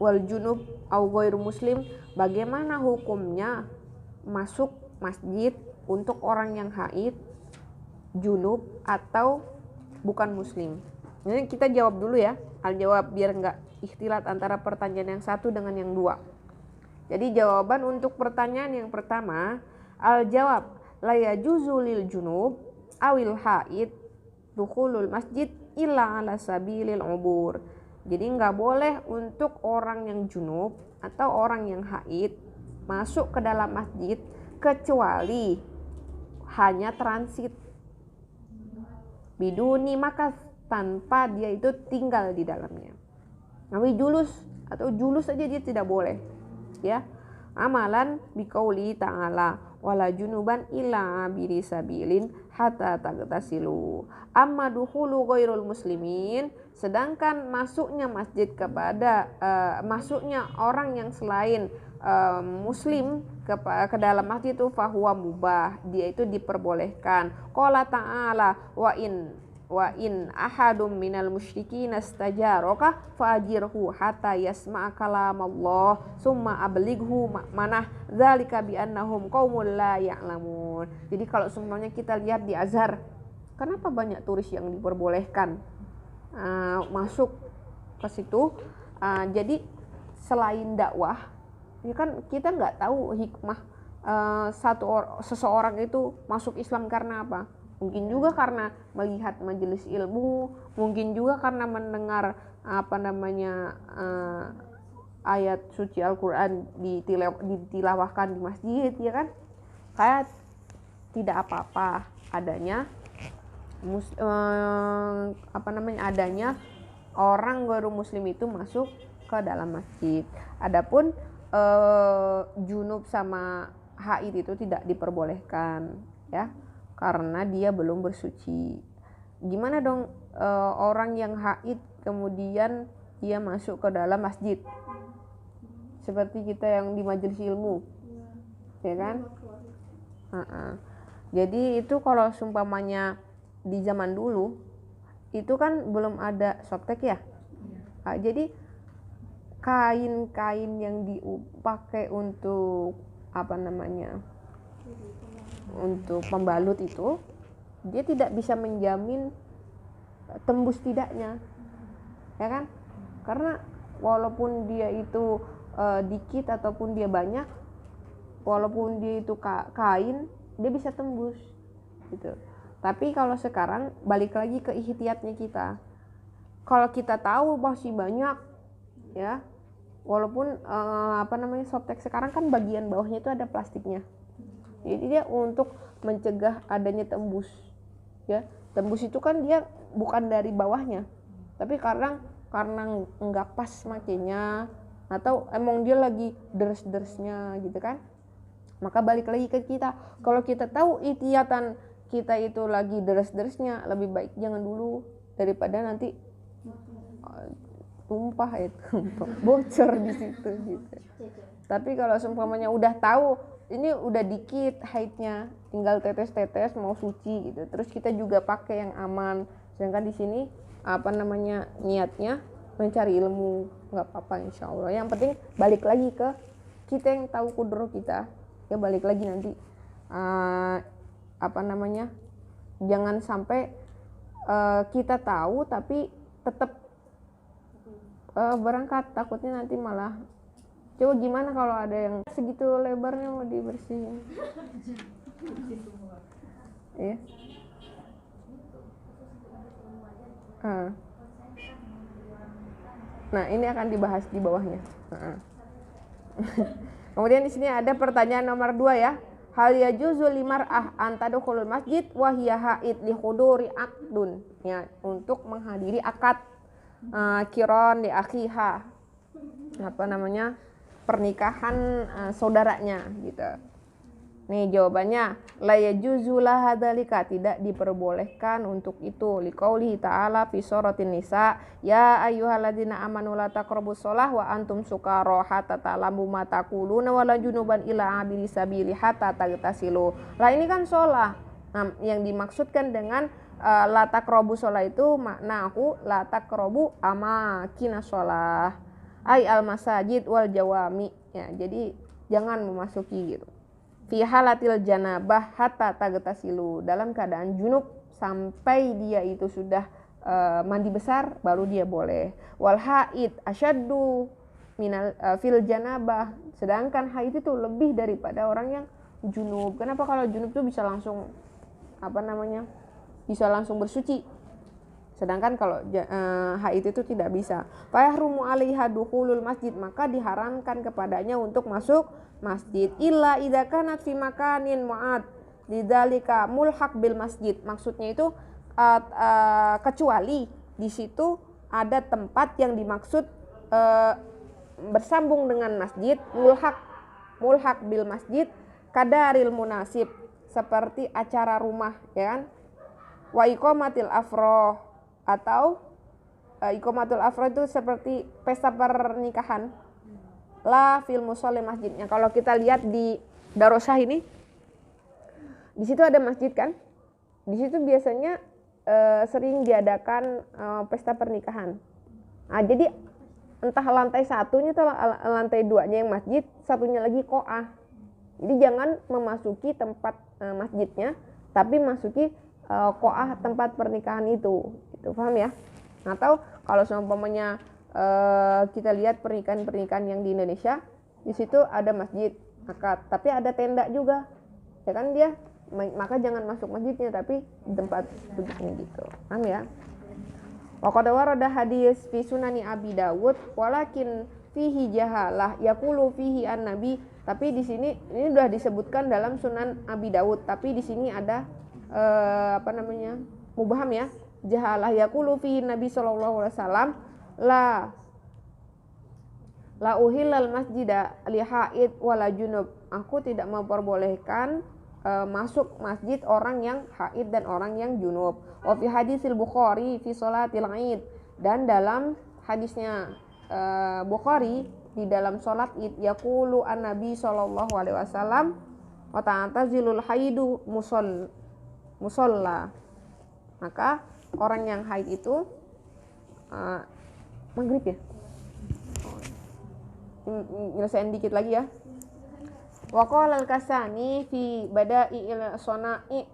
wal junub au ghairu muslim, bagaimana hukumnya masuk masjid untuk orang yang haid, junub atau bukan muslim. Ini kita jawab dulu ya, al-jawab biar enggak ikhtilat antara pertanyaan yang satu dengan yang dua. Jadi jawaban untuk pertanyaan yang pertama, al-jawab la yajuzu lil junub awil haid dukhulul masjid illa ala sabilil ubur. Jadi nggak boleh untuk orang yang junub atau orang yang haid masuk ke dalam masjid kecuali hanya transit. Biduni maka tanpa dia itu tinggal di dalamnya. Nabi julus atau julus saja dia tidak boleh. Ya. Amalan biqauli ta'ala wala junuban illa abiri sabilin hatta tagtasilu. Amma dukhulu ghairul muslimin, sedangkan masuknya masjid kepada masuknya orang yang selain muslim ke dalam masjid itu fahuwa mubah, dia itu diperbolehkan. Qala ta'ala wa in ahadum minal musyrikin istajaraka fa'ajirhu hatta yasma'a kalamallah summa ablighu manah dzalika bi annahum qaumul la ya'lamun. Jadi kalau semuanya kita lihat di Azhar, kenapa banyak turis yang diperbolehkan masuk ke situ? Jadi selain dakwah, ya kan kita nggak tahu hikmah seseorang itu masuk Islam karena apa. Mungkin juga karena melihat majelis ilmu, mungkin juga karena mendengar ayat suci Al-Quran ditilawahkan di masjid, ya kan? Kayak tidak apa-apa adanya adanya orang baru muslim itu masuk ke dalam masjid. Adapun junub sama haid itu tidak diperbolehkan, ya, karena dia belum bersuci. Gimana dong orang yang haid kemudian dia masuk ke dalam masjid? Seperti kita yang di majelis ilmu, ya kan? Jadi itu kalau seumpamanya di zaman dulu itu kan belum ada softtek ya. Jadi kain-kain yang dipakai untuk untuk pembalut itu, dia tidak bisa menjamin tembus tidaknya, ya kan? Karena walaupun dia itu dikit ataupun dia banyak, walaupun dia itu kain, dia bisa tembus gitu. Tapi kalau sekarang balik lagi ke ihtiyatnya kita. Kalau kita tahu masih banyak, ya, walaupun softtek sekarang kan bagian bawahnya itu ada plastiknya. Jadi dia untuk mencegah adanya tembus, ya. Tembus itu kan dia bukan dari bawahnya, tapi karena nggak pas makainya, atau emang dia lagi deres-deresnya gitu kan. Maka balik lagi ke kita, kalau kita tahu ihtiyatan kita itu lagi deres-deresnya, lebih baik jangan dulu daripada nanti tumpah bocor di situ gitu. Tapi kalau seumpamanya udah tahu ini udah dikit haidnya, tinggal tetes-tetes mau suci gitu, terus kita juga pakai yang aman. Sedangkan di sini niatnya mencari ilmu, nggak apa-apa insya Allah. Yang penting balik lagi ke kita yang tahu kudro kita, ya balik lagi nanti jangan sampai kita tahu tapi tetap berangkat, takutnya nanti malah. Coba gimana kalau ada yang segitu lebarnya mau dibersihin? Ya. Nah, ini akan dibahas di bawahnya. Kemudian di sini ada pertanyaan nomor 2 ya. Hal yajuzu limar'ah an tadkhulul masjid wa hiya haid li huduri aqdun, ya, untuk menghadiri akad kiron di akhiha, pernikahan saudaranya gitu. Nih jawabannya, la yajuzu laha dzalika, tidak diperbolehkan untuk itu. Liqaulihi ta'ala fi suratin nisa, ya ayyuhalladzina amanu la taqrabus shalah wa antum sukara hatta ta'lamu ma taquluna wala junuban illa abiri sabili hatta tagtasilu. Lah ini kan shalah. Nah, yang dimaksudkan dengan la taqrabu sholah itu makna aku la taqrabu amakina sholah ay al masajid wal jawami ya, jadi jangan memasuki gitu. Fi halatil janabah hatta tagtasilu, dalam keadaan junub sampai dia itu sudah mandi besar baru dia boleh. Wal haid asyaddu minal fil janabah, sedangkan haid itu lebih daripada orang yang junub. Kenapa? Kalau junub tuh bisa langsung bisa langsung bersuci, sedangkan kalau haid itu tidak bisa. Fayahrumu alaiha dukhulul masjid, maka diharamkan kepadanya untuk masuk masjid. Illa idza kanat fi makanin mu'ad lidzalika mulhaq bil masjid, maksudnya itu kecuali di situ ada tempat yang dimaksud bersambung dengan masjid, mulhaq bil masjid kadaril munasib, seperti acara rumah ya kan. Wa iqamatil afroh, atau iqamatul afroh itu seperti pesta pernikahan. La fil musolli masjidnya. Kalau kita lihat di Darosah ini, di situ ada masjid kan? Di situ biasanya sering diadakan pesta pernikahan. Nah, jadi entah lantai satunya atau lantai duanya yang masjid, satunya lagi qoah. Jadi jangan memasuki tempat masjidnya, tapi masuki qoah tempat pernikahan itu, paham ya? Atau kalau seumpamanya kita lihat pernikahan yang di Indonesia, di situ ada masjid akad, tapi ada tenda juga, ya kan dia, maka jangan masuk masjidnya, tapi di tempat duduknya gitu, paham ya? Wa qad warada hadis fi sunani Abi Dawud, walakin fihi jahalah yaqulu fihi an-nabi, tapi di sini ini sudah disebutkan dalam Sunan Abi Dawud, tapi di sini ada mubham ya, jahalah yaqulu fi Nabi sallallahu alaihi wasallam la uhillal masjida li haid wala junub, aku tidak memperbolehkan masuk masjid orang yang haid dan orang yang junub. Wa fi hadisil Bukhari fi sholatil Id, dan dalam hadisnya Bukhari di dalam sholat Id, yaqulu an-nabi sallallahu alaihi wasallam wa ta'tazilul haidu musolla, maka orang yang haid itu maghrib ya, nyelesain dikit lagi ya. Wa qala al-Kasani fi bada'il sona'i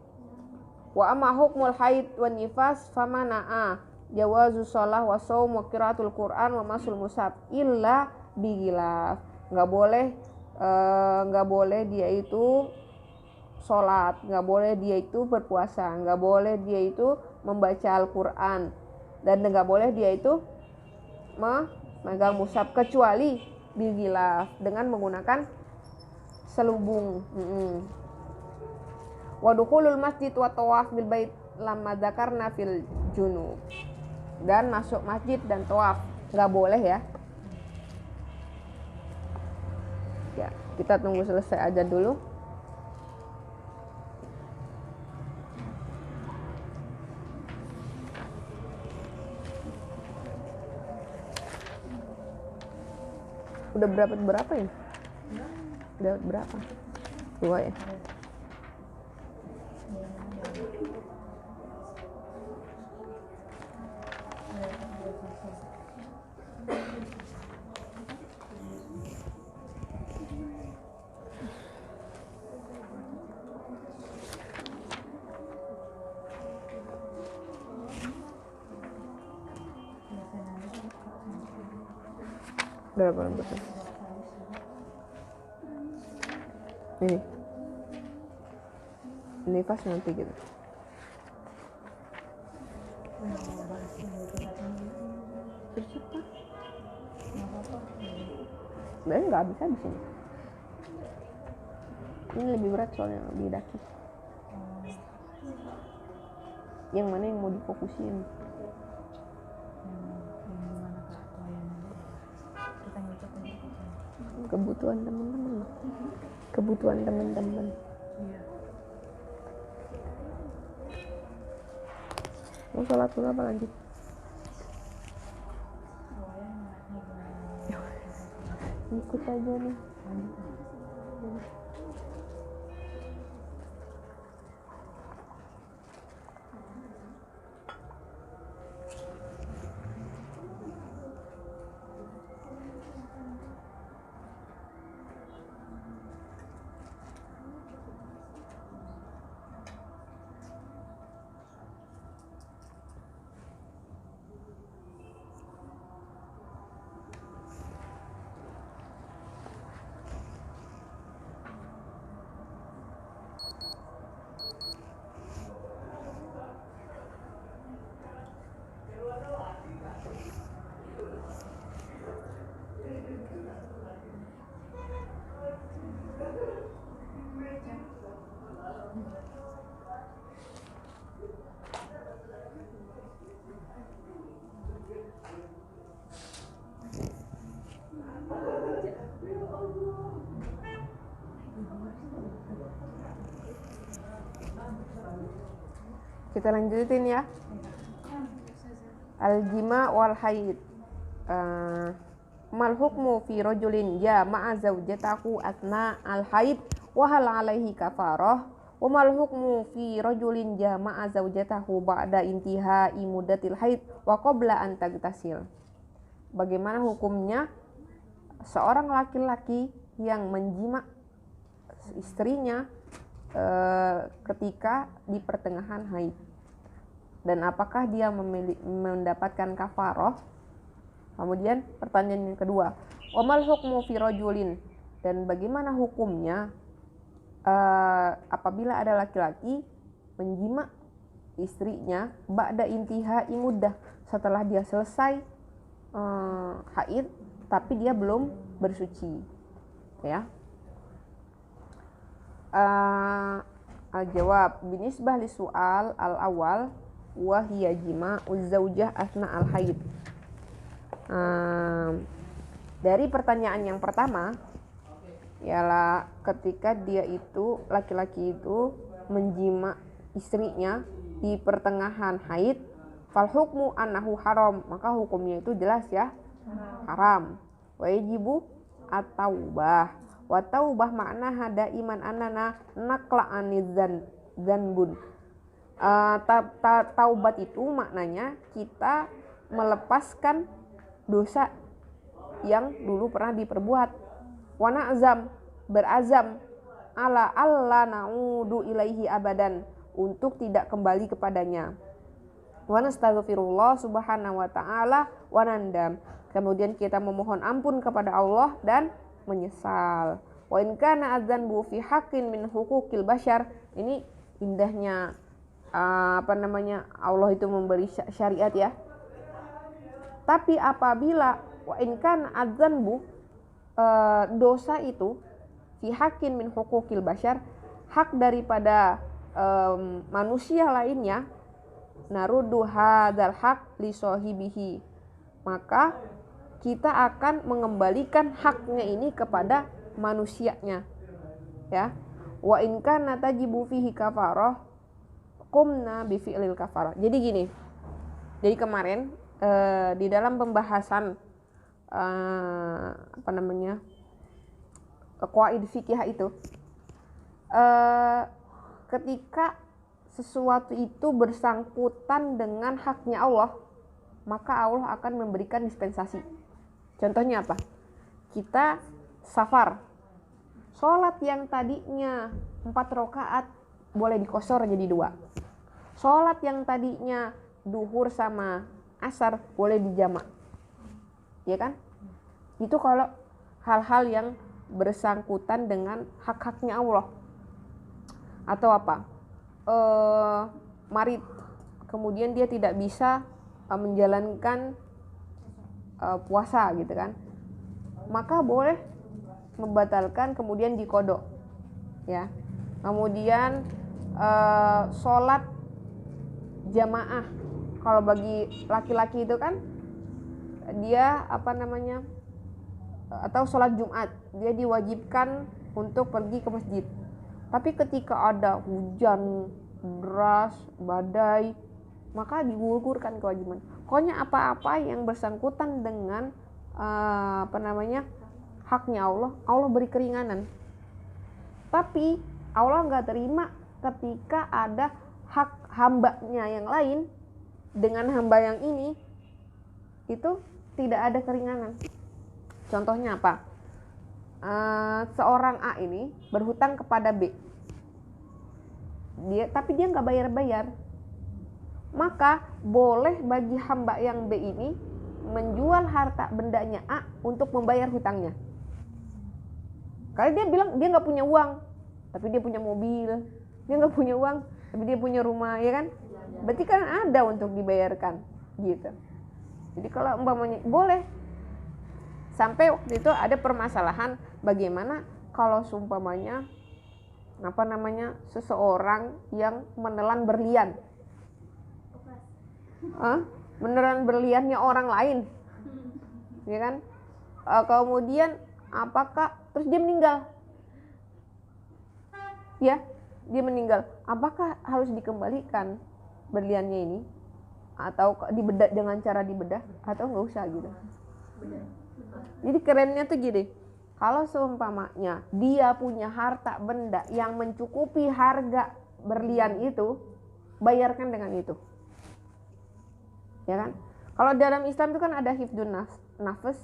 wa amma hukmul haid wan nifas famana'a jawazu shalah wa shaum wa qiraatul Qur'an wa masul mushaf illa bigilaf, nggak boleh dia itu sholat, nggak boleh dia itu berpuasa, nggak boleh dia itu membaca Al-Quran, dan nggak boleh dia itu memegang mushaf kecuali bigilaf, dengan menggunakan selubung. Wa dukhulul masjid wa tawaf bil bait lamma dzakarna fil junub, dan masuk masjid dan tawaf nggak boleh ya. Ya, kita tunggu selesai aja dulu. Udah berapa ya? Udah berapa? 2 ya? Berapa betul? Ini pas nanti gitu. Berapa? Sebenarnya nggak bisa di sini. Ini lebih berat soalnya, lebih daki. Yang mana yang mau difokusin? Kebutuhan teman-teman. Mau sholat dulu apa lanjut? Ikut aja nih. Kita lanjutin ya. Al-jima wal haid. Mal hukmu fi rajulin jama'a zawjatahu asna al-haid wa hal alaihi kafarah. Wa mal hukmu fi rajulin jama'a zawjatahu ba'da intihai muddatil haid wa qabla an tagtasil. Bagaimana hukumnya seorang laki-laki yang menjima istrinya ketika di pertengahan haid, dan apakah dia mendapatkan kafaroh? Kemudian pertanyaan yang kedua, wamal hukmu fi rajulin, dan bagaimana hukumnya apabila ada laki-laki menjima istrinya ba'da intihai muddah, setelah dia selesai haid tapi dia belum bersuci, ya. Al-jawab binisbah li su'al al-awal wa hiya jima'uz zaujah asna al-haid. Dari pertanyaan yang pertama ialah ketika dia itu, laki-laki itu menjima istrinya di pertengahan haid, fal hukmu annahu haram, maka hukumnya itu jelas ya, haram. Wa yajibu at-taubah. Wa taubah maknaha daiman annana naqla anizan zanbun. Taubat itu maknanya kita melepaskan dosa yang dulu pernah diperbuat. Wa na'zam, berazam ala alla na'udu ilaihi abadan, untuk tidak kembali kepadanya. Wa nastaghfirullah subhanahu wa ta'ala wa nandam, kemudian kita memohon ampun kepada Allah dan menyesal. Wa in kana adzanbu fi haqqin min huquqil bashar. Ini indahnya Allah itu memberi syariat ya. Tapi apabila wa in kana adzanbu, dosa itu fi haqqin min huquqil bashar, hak daripada manusia lainnya, naruddu hadzal haq li sahibihi, maka kita akan mengembalikan haknya ini kepada manusianya, ya. Wa in kana tajibu fihi kafarah qumna bi fi'lil kafarah. Jadi gini, jadi kemarin di dalam pembahasan qawaid fikih itu, ketika sesuatu itu bersangkutan dengan haknya Allah, maka Allah akan memberikan dispensasi. Contohnya apa? Kita safar, sholat yang tadinya 4 rakaat boleh dikosor jadi 2. Sholat yang tadinya duhur sama asar boleh dijamak, ya kan? Itu kalau hal-hal yang bersangkutan dengan hak-haknya Allah. Atau apa? Marid, kemudian dia tidak bisa menjalankan puasa gitu kan, maka boleh membatalkan kemudian dikodok, ya. Kemudian sholat jamaah, kalau bagi laki-laki itu kan dia atau sholat Jumat, dia diwajibkan untuk pergi ke masjid. Tapi ketika ada hujan deras, badai, maka digugurkan kewajiban. Pokoknya apa-apa yang bersangkutan dengan haknya Allah, Allah beri keringanan. Tapi Allah nggak terima ketika ada hak hambanya yang lain dengan hamba yang ini, itu tidak ada keringanan. Contohnya apa? Seorang A ini berhutang kepada B, tapi dia nggak bayar-bayar, maka boleh bagi hamba yang B ini menjual harta bendanya A untuk membayar hutangnya. Karena dia bilang dia nggak punya uang, tapi dia punya mobil. Dia nggak punya uang, tapi dia punya rumah, ya kan? Berarti kan ada untuk dibayarkan, gitu. Jadi kalau umpamanya boleh. Sampai waktu itu ada permasalahan bagaimana kalau seumpamanya seseorang yang menelan berlian, menelan berliannya orang lain, ya kan? Kemudian apakah terus dia meninggal, ya, dia meninggal, apakah harus dikembalikan berliannya ini atau dibedah dengan cara dibedah atau nggak usah gitu. Jadi kerennya tuh gini, kalau seumpamanya dia punya harta benda yang mencukupi harga berlian itu, bayarkan dengan itu, ya kan? Kalau dalam Islam itu kan ada hifdun nafs,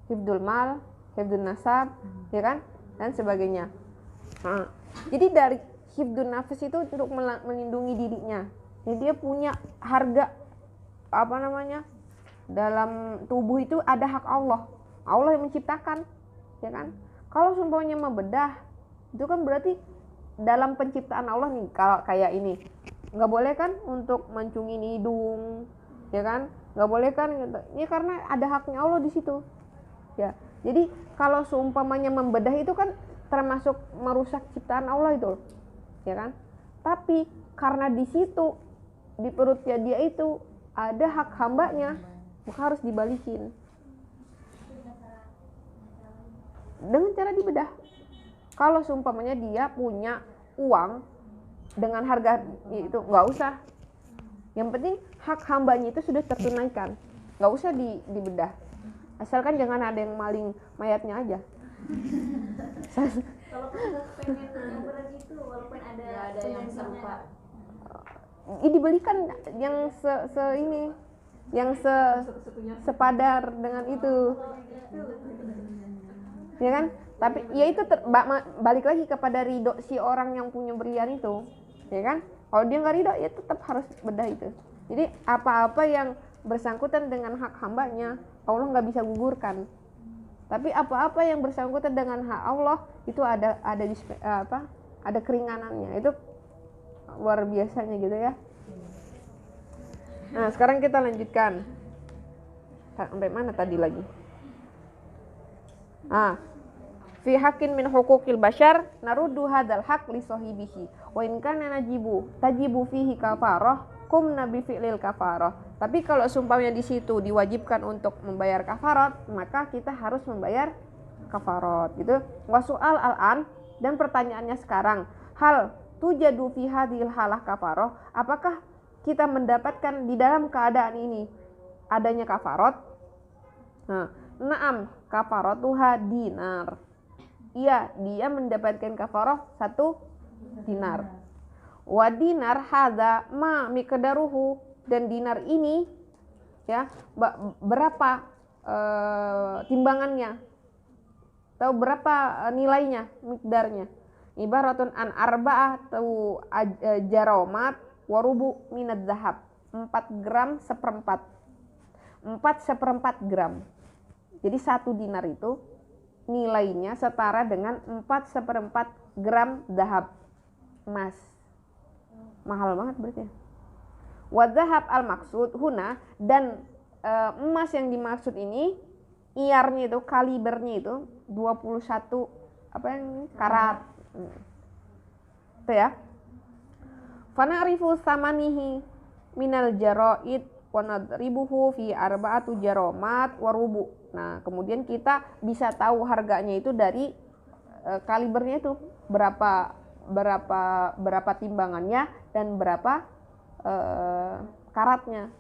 hifdul mal, hifdun nasab, ya kan, dan sebagainya. Nah, jadi dari hifdun nafs itu untuk melindungi dirinya. Jadi dia punya harga dalam tubuh itu ada hak Allah. Allah yang menciptakan, ya kan? Kalau seumpamanya membedah, itu kan berarti dalam penciptaan Allah nih. Kalau kayak ini, nggak boleh kan untuk mancungin hidung, ya kan? Nggak boleh kan? Ini karena ada haknya Allah di situ, ya. Jadi kalau seumpamanya membedah itu kan termasuk merusak ciptaan Allah itu, ya kan? Tapi karena di situ di perutnya dia itu ada hak hambanya, maka harus dibalikin dengan cara dibedah. Kalau seumpamanya dia punya uang dengan harga itu nggak usah, yang penting hak hambanya itu sudah tertunaikan, nggak usah dibedah, asalkan jangan ada yang maling mayatnya aja. Kalau kita pengen yang berat itu walaupun ada yang serupa, dibelikan yang sepadar dengan itu, ya kan? Tapi ya itu balik lagi kepada ridho si orang yang punya berlian itu, ya kan? Kalau dia nggak ridho ya tetap harus bedah itu. Jadi apa-apa yang bersangkutan dengan hak hambanya Allah nggak bisa gugurkan. Tapi apa-apa yang bersangkutan dengan hak Allah itu ada keringanannya. Itu luar biasanya gitu ya. Nah, sekarang kita lanjutkan. Sampai mana tadi lagi? Fi haqqin min huquqil bashar naruddu hadzal haqq li sahibihi wa in kana tajibu fihi kafarah qumna bi fi'lil kafarah. Tapi kalau sumpahnya di situ diwajibkan untuk membayar kafarat, maka kita harus membayar kafarat gitu. Wa su'al al-an, dan pertanyaannya sekarang, hal tujadu fi hadhil halah kafarah, apakah kita mendapatkan di dalam keadaan ini adanya kafarat? Na'am kafaratuha dinar. Iya, dia mendapatkan kafarah 1 dinar. Wa dinar hadza ma miqdaruhu, dan dinar ini ya berapa timbangannya atau berapa nilainya, miqdarnya. Ibaratun an arba'atu jaromat warubu minad zahab, 4 gram seperempat, 4/4 gram. Jadi 1 dinar itu nilainya setara dengan 4/4 gram zahab, emas. Mahal banget berarti. Wa zahab al maksud huna, dan emas yang dimaksud ini iarnya itu, kalibernya itu 21 karat. Itu ya. Fana'rifu samanihi minal jaraid wa nadribuhu fi arba'atu jaromat wa rubu. Nah, kemudian kita bisa tahu harganya itu dari kalibernya itu berapa timbangannya dan berapa karatnya.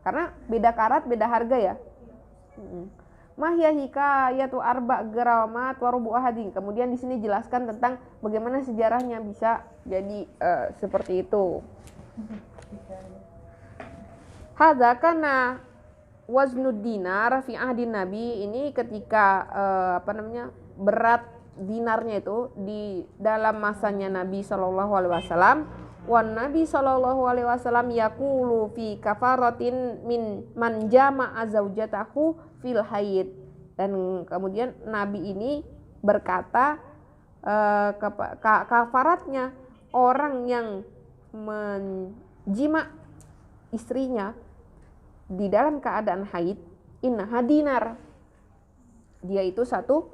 Karena beda karat beda harga ya. Mahya hikayatu arba garamat warubu ahadin. Kemudian di sini jelaskan tentang bagaimana sejarahnya bisa jadi seperti itu. Hadza kana waznud dinar fi ahdin nabi, ini ketika berat dinarnya itu di dalam masanya Nabi sallallahu alaihi wasallam. Wan Nabi sallallahu alaihi wasallam yaqulu fi kafaratin min man jama'a zaujatahu fil haid. Dan kemudian Nabi ini berkata kafaratnya orang yang menjima istrinya di dalam keadaan haid, innaha dinar, dia itu 1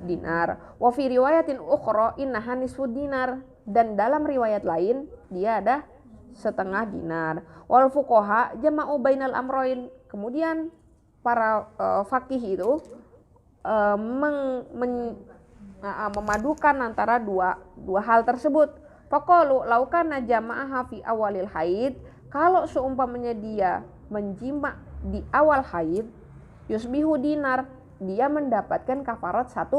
dinar. Wa fi riwayatin ukhra innaha nisfu dinar, dan dalam riwayat lain dia ada 1/2 dinar. Wal fuqaha jama'u bainal amrayn, kemudian para fakih itu memadukan antara dua hal tersebut. Faqalu laukana jama'aha fi awalil haid, kalau seumpamanya dia menjima di awal haid, yusbihu dinar, dia mendapatkan kafarat 1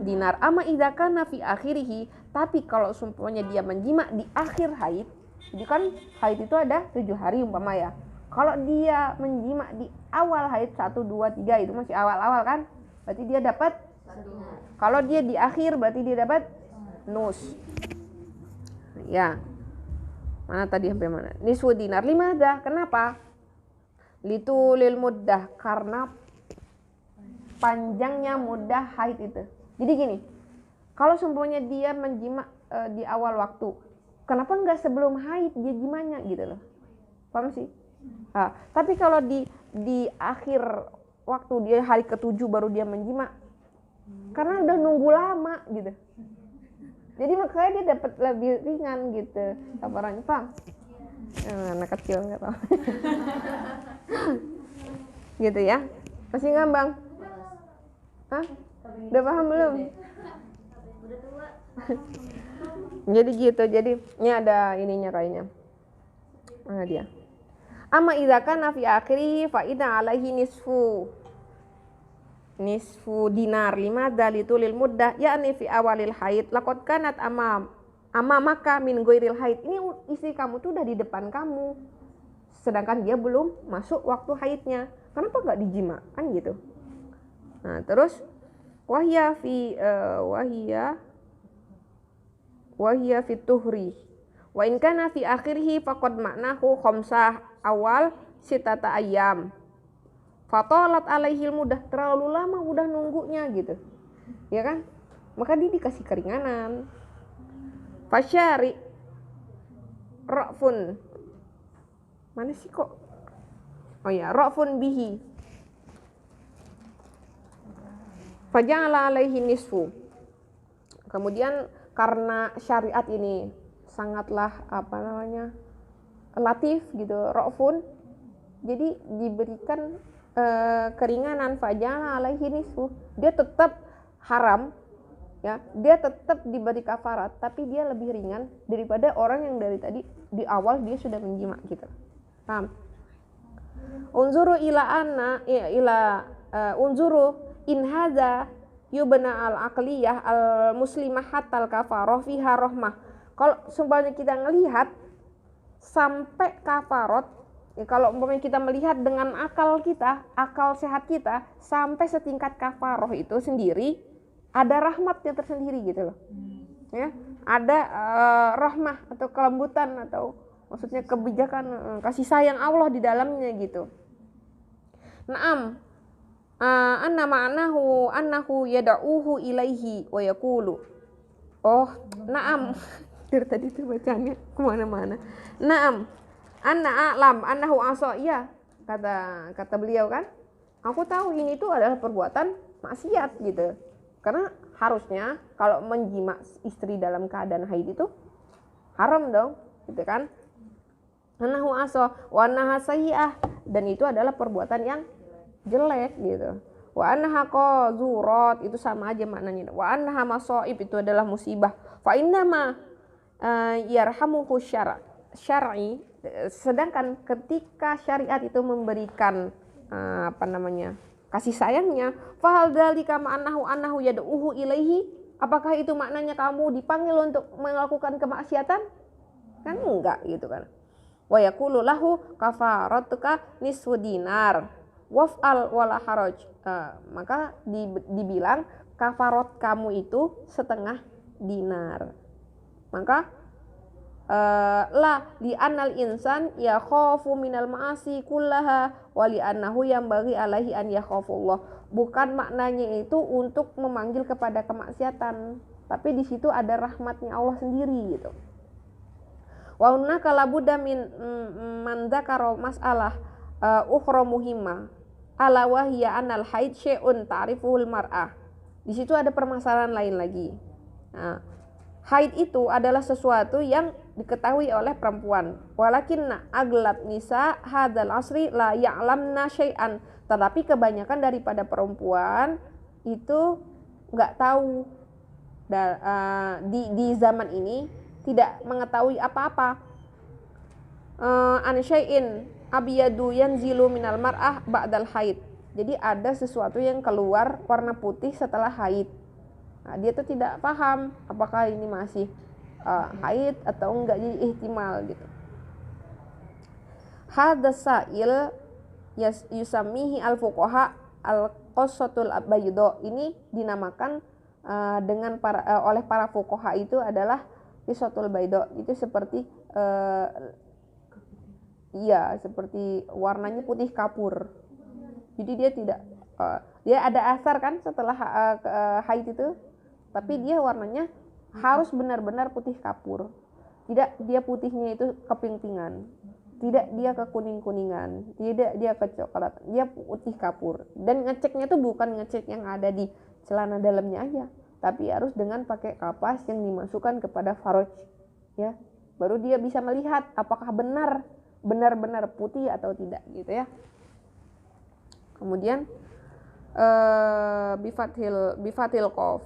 dinar. Ama idza kana fi akhirih, tapi kalau seumpamanya dia menjima di akhir haid, jadi kan haid itu ada 7 hari umpama ya. Kalau dia menjima di awal haid 1, 2, 3 itu masih awal-awal kan, berarti dia dapat 1. Kalau dia di akhir berarti dia dapat nus. Ya. Mana tadi sampai mana? Nisfu dinar. Limadha? Kenapa? Litulil muddah, karena panjangnya muddah haid itu. Jadi gini, kalau seumpamanya dia menjima di awal waktu, kenapa enggak sebelum haid dia jimanya gitu loh? Paham sih? Tapi kalau di akhir waktu dia hari ke-7 baru dia menjima, karena udah nunggu lama gitu. Jadi makanya dia dapat lebih ringan gitu kafarannya, paham? Anak kecil nggak tahu. Gitu ya, masih ngambang? Hah? Udah paham belum? Jadi gitu, jadi ini ada ininya kayaknya. Mana dia? Amma idza kana fi akhirih fa idza alaihi nisfu dinar lima dalitulil muddah yakni fi awalil haid laqad kanat amamaka min ghairil haid. Ini istri kamu tuh udah di depan kamu, sedangkan dia belum masuk waktu haidnya. Kenapa enggak dijima? Kan gitu. Nah, terus wahya fi tuhri wa in kana fi akhirih faqad ma'nahu khamsah awal sitata ayyam. Fatolat alaihil mudah, terlalu lama udah nunggunya gitu, ya kan? Maka dia dikasih keringanan. Fasyari ra'fun, mana sih kok? Oh ya, ra'fun bihi. Faja'ala alaihi nisfu. Kemudian karena syariat ini sangatlah latif gitu, ra'fun, jadi diberikan keringanan. Faja'ala alaihi nisfu, dia tetap haram ya, dia tetap diberi kafarat, tapi dia lebih ringan daripada orang yang dari tadi di awal dia sudah menjima gitu. Paham? Unzuru unzuru in hadza yubna al aqliyah al muslimah hatal kafarah fiha rahmah. Kalau seumpamanya kita ngelihat sampai kafarot, ya, kalau umpamanya kita melihat dengan akal kita, akal sehat kita, sampai setingkat kafaroh itu sendiri ada rahmatnya tersendiri gitu loh. Ya, ada rahmah atau kelembutan atau maksudnya kebijakan, kasih sayang Allah di dalamnya gitu. Naam, anna ma'nahu annahu yad'uhu ilaihi wa yaqulu. Oh, naam. Dari tadi tuh bacanya kemana-mana. Naam, anna a'lam annahu asa, iya, kata beliau kan, aku tahu ini tuh adalah perbuatan maksiat gitu. Karena harusnya kalau menjima istri dalam keadaan haid itu haram dong, gitu kan? Annahu asa wa annaha sayyi'ah, dan itu adalah perbuatan yang jelek gitu. Wa annaha qazurat, itu sama aja maknanya. Wa annaha masaib, itu adalah musibah. Fa innama yarhamuhu syar'i, sedangkan ketika syariat itu memberikan kasih sayangnya, fahal dzalika ma'annahu yad'uhu ilaihi, apakah itu maknanya kamu dipanggil untuk melakukan kemaksiatan? Kan enggak gitu kan. Wa yaqulu lahu kafaratuka nisfu dinar waf'al wala haraj, maka dibilang kafarat kamu itu setengah dinar. Maka la li annal insan yakhafu minal ma'asi kullaha wa li annahu yanbaghi alaihi an yakhafullah. Bukan maknanya itu untuk memanggil kepada kemaksiatan, tapi di situ ada rahmatnya Allah sendiri gitu. Wa hunaka labudda min man dzakara mas'alah ukhra muhimmah ala wa hiya annal haid syai'un ta'rifuhul mar'ah. Di situ ada permasalahan lain lagi. Nah, haid itu adalah sesuatu yang diketahui oleh perempuan. Walakinna aglab nisa hadzal asri la ya'lamna syai'an. Tetapi kebanyakan daripada perempuan itu enggak tahu di zaman ini tidak mengetahui apa-apa. An syai'in abyadu yanzilu minal mar'ah ba'dal haid. Jadi ada sesuatu yang keluar warna putih setelah haid. Nah, dia tuh tidak paham apakah ini masih haid atau enggak, jadi ihtimal gitu. Hadza sa'il yusamihi al-fuqaha al-qassatul baydo. Ini dinamakan oleh para fuqaha itu adalah qassatul baydo. Itu seperti seperti warnanya putih kapur. Jadi dia tidak dia ada asar kan setelah haid itu, tapi dia warnanya harus benar-benar putih kapur. Tidak dia putihnya itu keping-pingan, tidak dia ke kuning-kuningan, tidak dia ke coklat, dia putih kapur. Dan ngeceknya tuh bukan ngecek yang ada di celana dalamnya aja, tapi harus dengan pakai kapas yang dimasukkan kepada faroj, ya. Baru dia bisa melihat apakah benar-benar putih atau tidak, gitu ya. Kemudian bifatil qaf.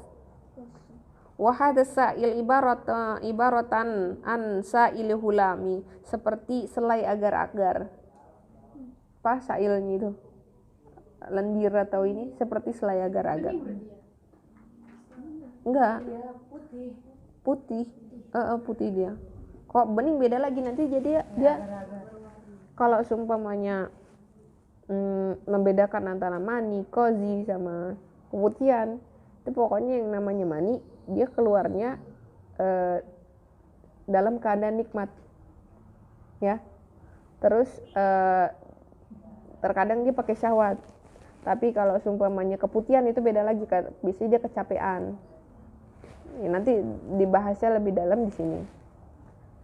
Wa hadza sa'il ibaratan an sa'il hulami, seperti selai agar-agar. Apa sa'ilnya itu? Lendir atau ini seperti selai agar-agar. Enggak. Putih. Putih dia. Kok bening beda lagi nanti, jadi dia kalau seumpamanya membedakan antara mani, kozi sama keputihan, itu pokoknya yang namanya mani dia keluarnya dalam keadaan nikmat, ya. Terus terkadang dia pakai syahwat. Tapi kalau seumpamanya keputihan itu beda lagi, biasanya dia kecapean. Ya, nanti dibahasnya lebih dalam di sini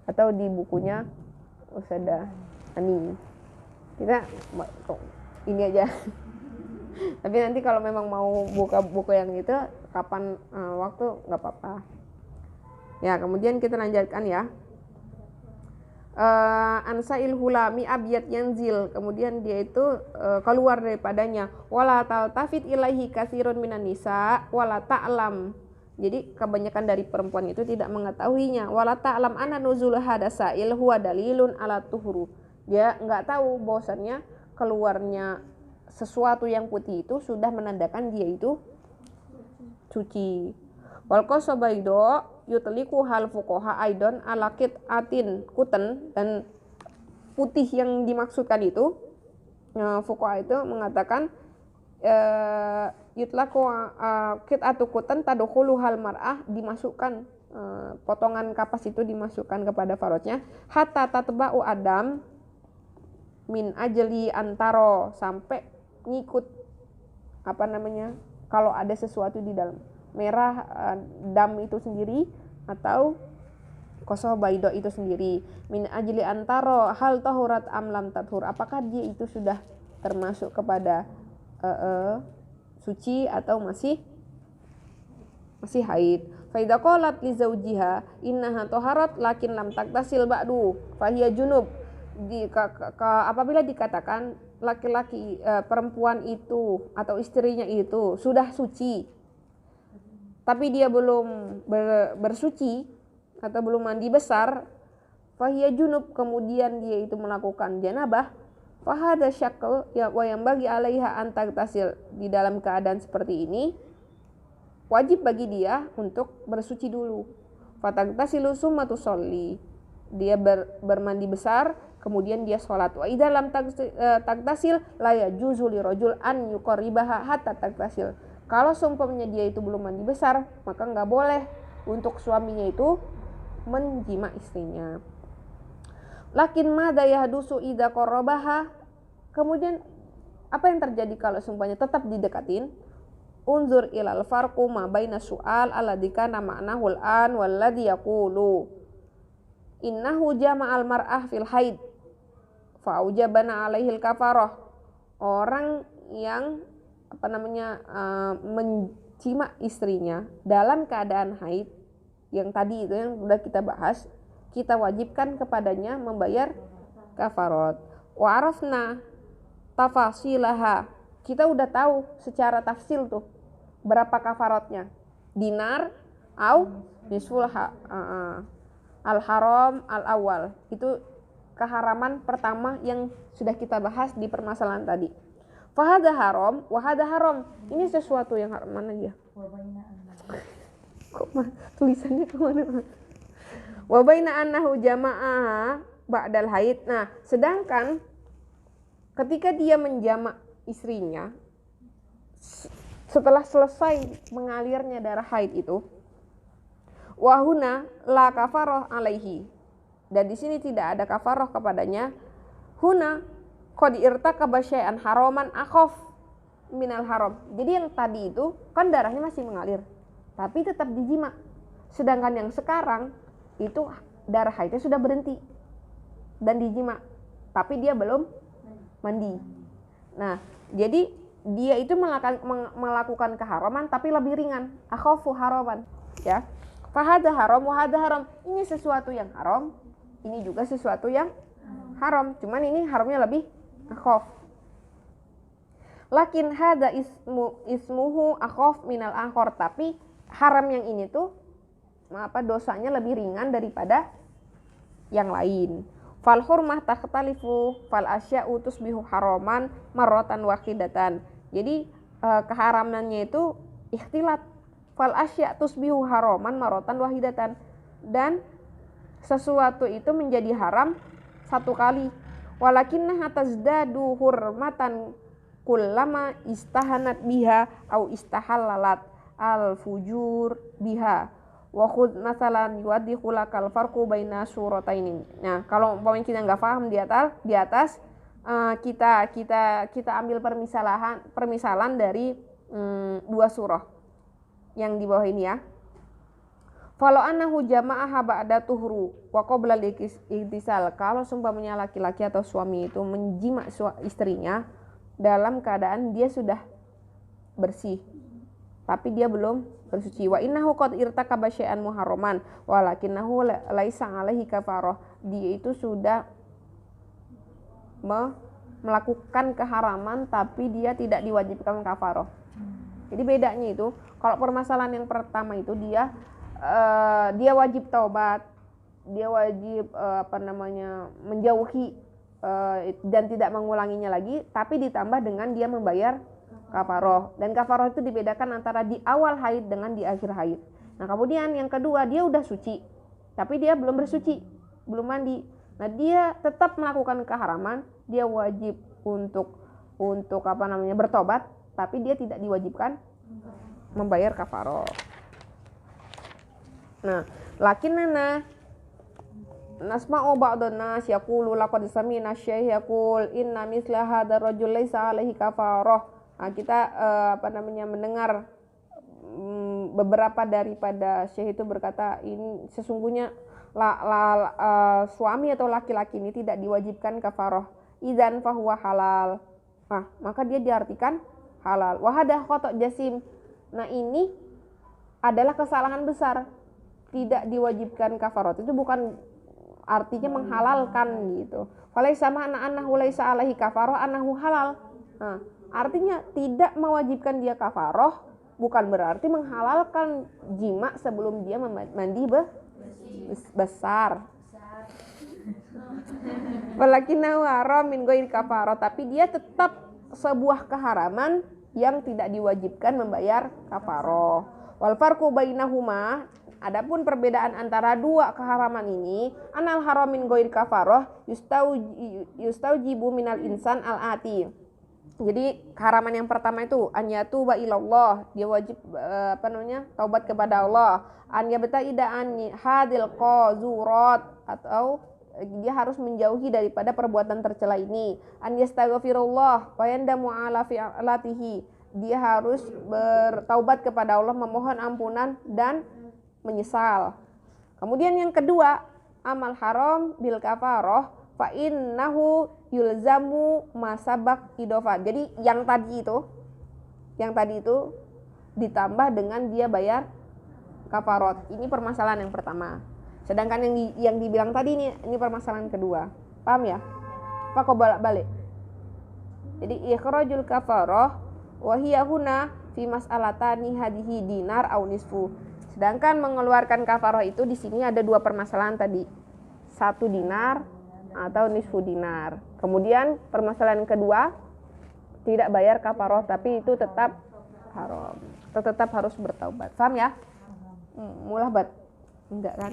atau di bukunya Ustadzah Ani. Kita ini aja. Tapi nanti kalau memang mau buka buku yang itu kapan waktu nggak apa-apa. Ya, kemudian kita lanjutkan ya. Ansail hulami abiyat yanzil, kemudian dia itu keluar daripadanya. Wala taltafit ilaihi katsirun minan nisa wala ta'lam. Jadi kebanyakan dari perempuan itu tidak mengetahuinya. Wala ta'lam anna nuzul hadasail huwa dalilun ala tuhuru. Dia nggak tahu bahwasannya keluarnya sesuatu yang putih itu sudah menandakan dia itu suci. Wal qasabaydo yutliku hal fuqaha aidon ala qit'atin kutan, dan putih yang dimaksudkan itu fuqaha itu mengatakan yutlaku qit'atu kutan tadkhulu hal mar'ah, dimasukkan potongan kapas itu dimasukkan kepada farotnya, hatta tatba'u adam min ajli antaro, sampai ngikut kalau ada sesuatu di dalam merah dam itu sendiri atau kosoh baido itu sendiri, min ajli antaro hal tahurat amlam tathur, apakah dia itu sudah termasuk kepada suci atau masih haid. Fa idza qalat li zawjiha innaha taharat lakin lam taktasil ba'du fa hiya junub. Apabila dikatakan laki-laki perempuan itu atau istrinya itu sudah suci tapi dia belum bersuci atau belum mandi besar, fahiya junub, kemudian dia itu melakukan janabah, fahada syakl ya wa yang bagi alaiha an tagtasil, di dalam keadaan seperti ini wajib bagi dia untuk bersuci dulu. Fatagtasilu summa tusolli, dia bermandi besar kemudian dia sholat. Wa idza lam tagtasil la yajuzu lirajul an yuqarribaha hatta tagtasil. Kalau seumpamanya dia itu belum mandi besar, maka enggak boleh untuk suaminya itu menjima istrinya. Lakin madza yahdusu idza qarrabaha, kemudian apa yang terjadi kalau seumpamanya tetap didekatin? Unzur ilal farqu ma baina su'al alladzi kana ma'nahu al-an walladzi yaqulu innahu jama'al mar'ah fil haid fa'ujabana alaihil kafarah. Orang yang mencima istrinya dalam keadaan haid, yang tadi itu yang sudah kita bahas, kita wajibkan kepadanya membayar kafarat. Wa arafna tafasilaha, kita udah tahu secara tafsil tuh berapa kafaratnya. Dinar au nisful al haram al awal. Itu keharaman pertama yang sudah kita bahas di permasalahan tadi. Fahada haram, wahada haram. Ini sesuatu yang haram. Mana dia? Kok tulisannya kemana? Wabaina annahu jama'ah ba'dal haid. Nah, sedangkan ketika dia menjamak istrinya setelah selesai mengalirnya darah haid itu, wahuna la kafaroh alaihi. Dan di sini tidak ada kafaroh kepadanya. Huna qad irtakaba syai'an haraman akhaf minal haram. Jadi yang tadi itu kan darahnya masih mengalir, tapi tetap dijima. Sedangkan yang sekarang itu darah haidnya sudah berhenti dan dijima, tapi dia belum mandi. Nah, jadi dia itu melakukan keharaman tapi lebih ringan, akhafu haraman, ya. Fahada haram, wahada haram. Ini sesuatu yang haram, ini juga sesuatu yang haram. Cuman ini haramnya lebih akhaf. Lakin hada ismuhu akhaf minal akhor. Tapi haram yang ini tuh dosanya lebih ringan daripada yang lain. Fal hurmah takhtalifu fal asya'u tusbihu haraman marratan wahidatan. Jadi keharamannya itu ikhtilat. Fal asya' tusbihu haraman marratan wahidatan. Dan sesuatu itu menjadi haram satu kali. Walakinnaha tazdadu hurmatan kullama istahanat biha au istahallalat al fujur biha. Wa khudh masalan yuwaddihu lakal farqu baina surataini. Nah, kalau umpamanya kita enggak paham di atas kita ambil permisalan dari dua surah yang di bawah ini ya. Falau annahu jama'aha ba'da tuhru wa qabla al-iktisal. Kalau seumpamanya laki-laki atau suami itu menjima istrinya dalam keadaan dia sudah bersih tapi dia belum bersuci. Wa innahu qad irtakaba syai'an muharraman walakinnahu laisa alaihi kafarah. Dia itu sudah melakukan keharaman tapi dia tidak diwajibkan kafarah. Jadi bedanya itu, kalau permasalahan yang pertama itu dia wajib taubat, dia wajib menjauhi dan tidak mengulanginya lagi, tapi ditambah dengan dia membayar kafaroh. Dan kafaroh itu dibedakan antara di awal haid dengan di akhir haid. Nah, kemudian yang kedua, dia udah suci tapi dia belum bersuci, belum mandi. Nah, dia tetap melakukan keharaman, dia wajib untuk bertobat, tapi dia tidak diwajibkan membayar kafaroh. Nah, lakinnana nasma'u ba'dhan nas yaqulu laqad sami'na syekh yaqul inna misla hadzal rajul laisa alaihi kafarah. Nah, kita mendengar beberapa daripada syekh itu berkata, ini sesungguhnya suami atau laki-laki ini tidak diwajibkan kafarah. Idzan fahuwa halal. Nah, maka dia diartikan halal. Wa hadha khata' jasim. Nah, ini adalah kesalahan besar. Tidak diwajibkan kafarah itu bukan artinya menghalalkan gitu. Falaisa ma'na annahu laisa alaihi kafarah annahu halal. Nah, artinya tidak mewajibkan dia kafarah bukan berarti menghalalkan jima sebelum dia mandi besar. Walakinnahu haram min ghairi kafarah, tapi dia tetap sebuah keharaman yang tidak diwajibkan membayar kafarah. Wal farqu bainahuma, adapun perbedaan antara dua keharaman ini, anal haram min ghairi kafarah yustaujibu minal insan al-ati. Jadi keharaman yang pertama itu anyatu ba ilallah, dia wajib taubat kepada Allah. An yabta'ida an hadil qazurat, atau dia harus menjauhi daripada perbuatan tercela ini. An yastaghfirullah wa yandamu ala fi'latihi, dia harus bertaubat kepada Allah, memohon ampunan dan menyesal. Kemudian yang kedua, amal haram bil kafarah fa innahu yulzamu masabak idofah. Jadi yang tadi itu ditambah dengan dia bayar kafarot. Ini permasalahan yang pertama. Sedangkan yang dibilang tadi ini permasalahan kedua. Paham ya? Apa kau balik? Jadi ikhrajul kafarah wa hiya huna fi mas'alatani hadihi dinar au nisfu. Sedangkan mengeluarkan kafaroh itu di sini ada dua permasalahan tadi. 1 dinar atau nisfu dinar. Kemudian permasalahan kedua, tidak bayar kafaroh tapi itu tetap haram. Tetap harus bertaubat. Paham ya? Mulah bat? Enggak kan?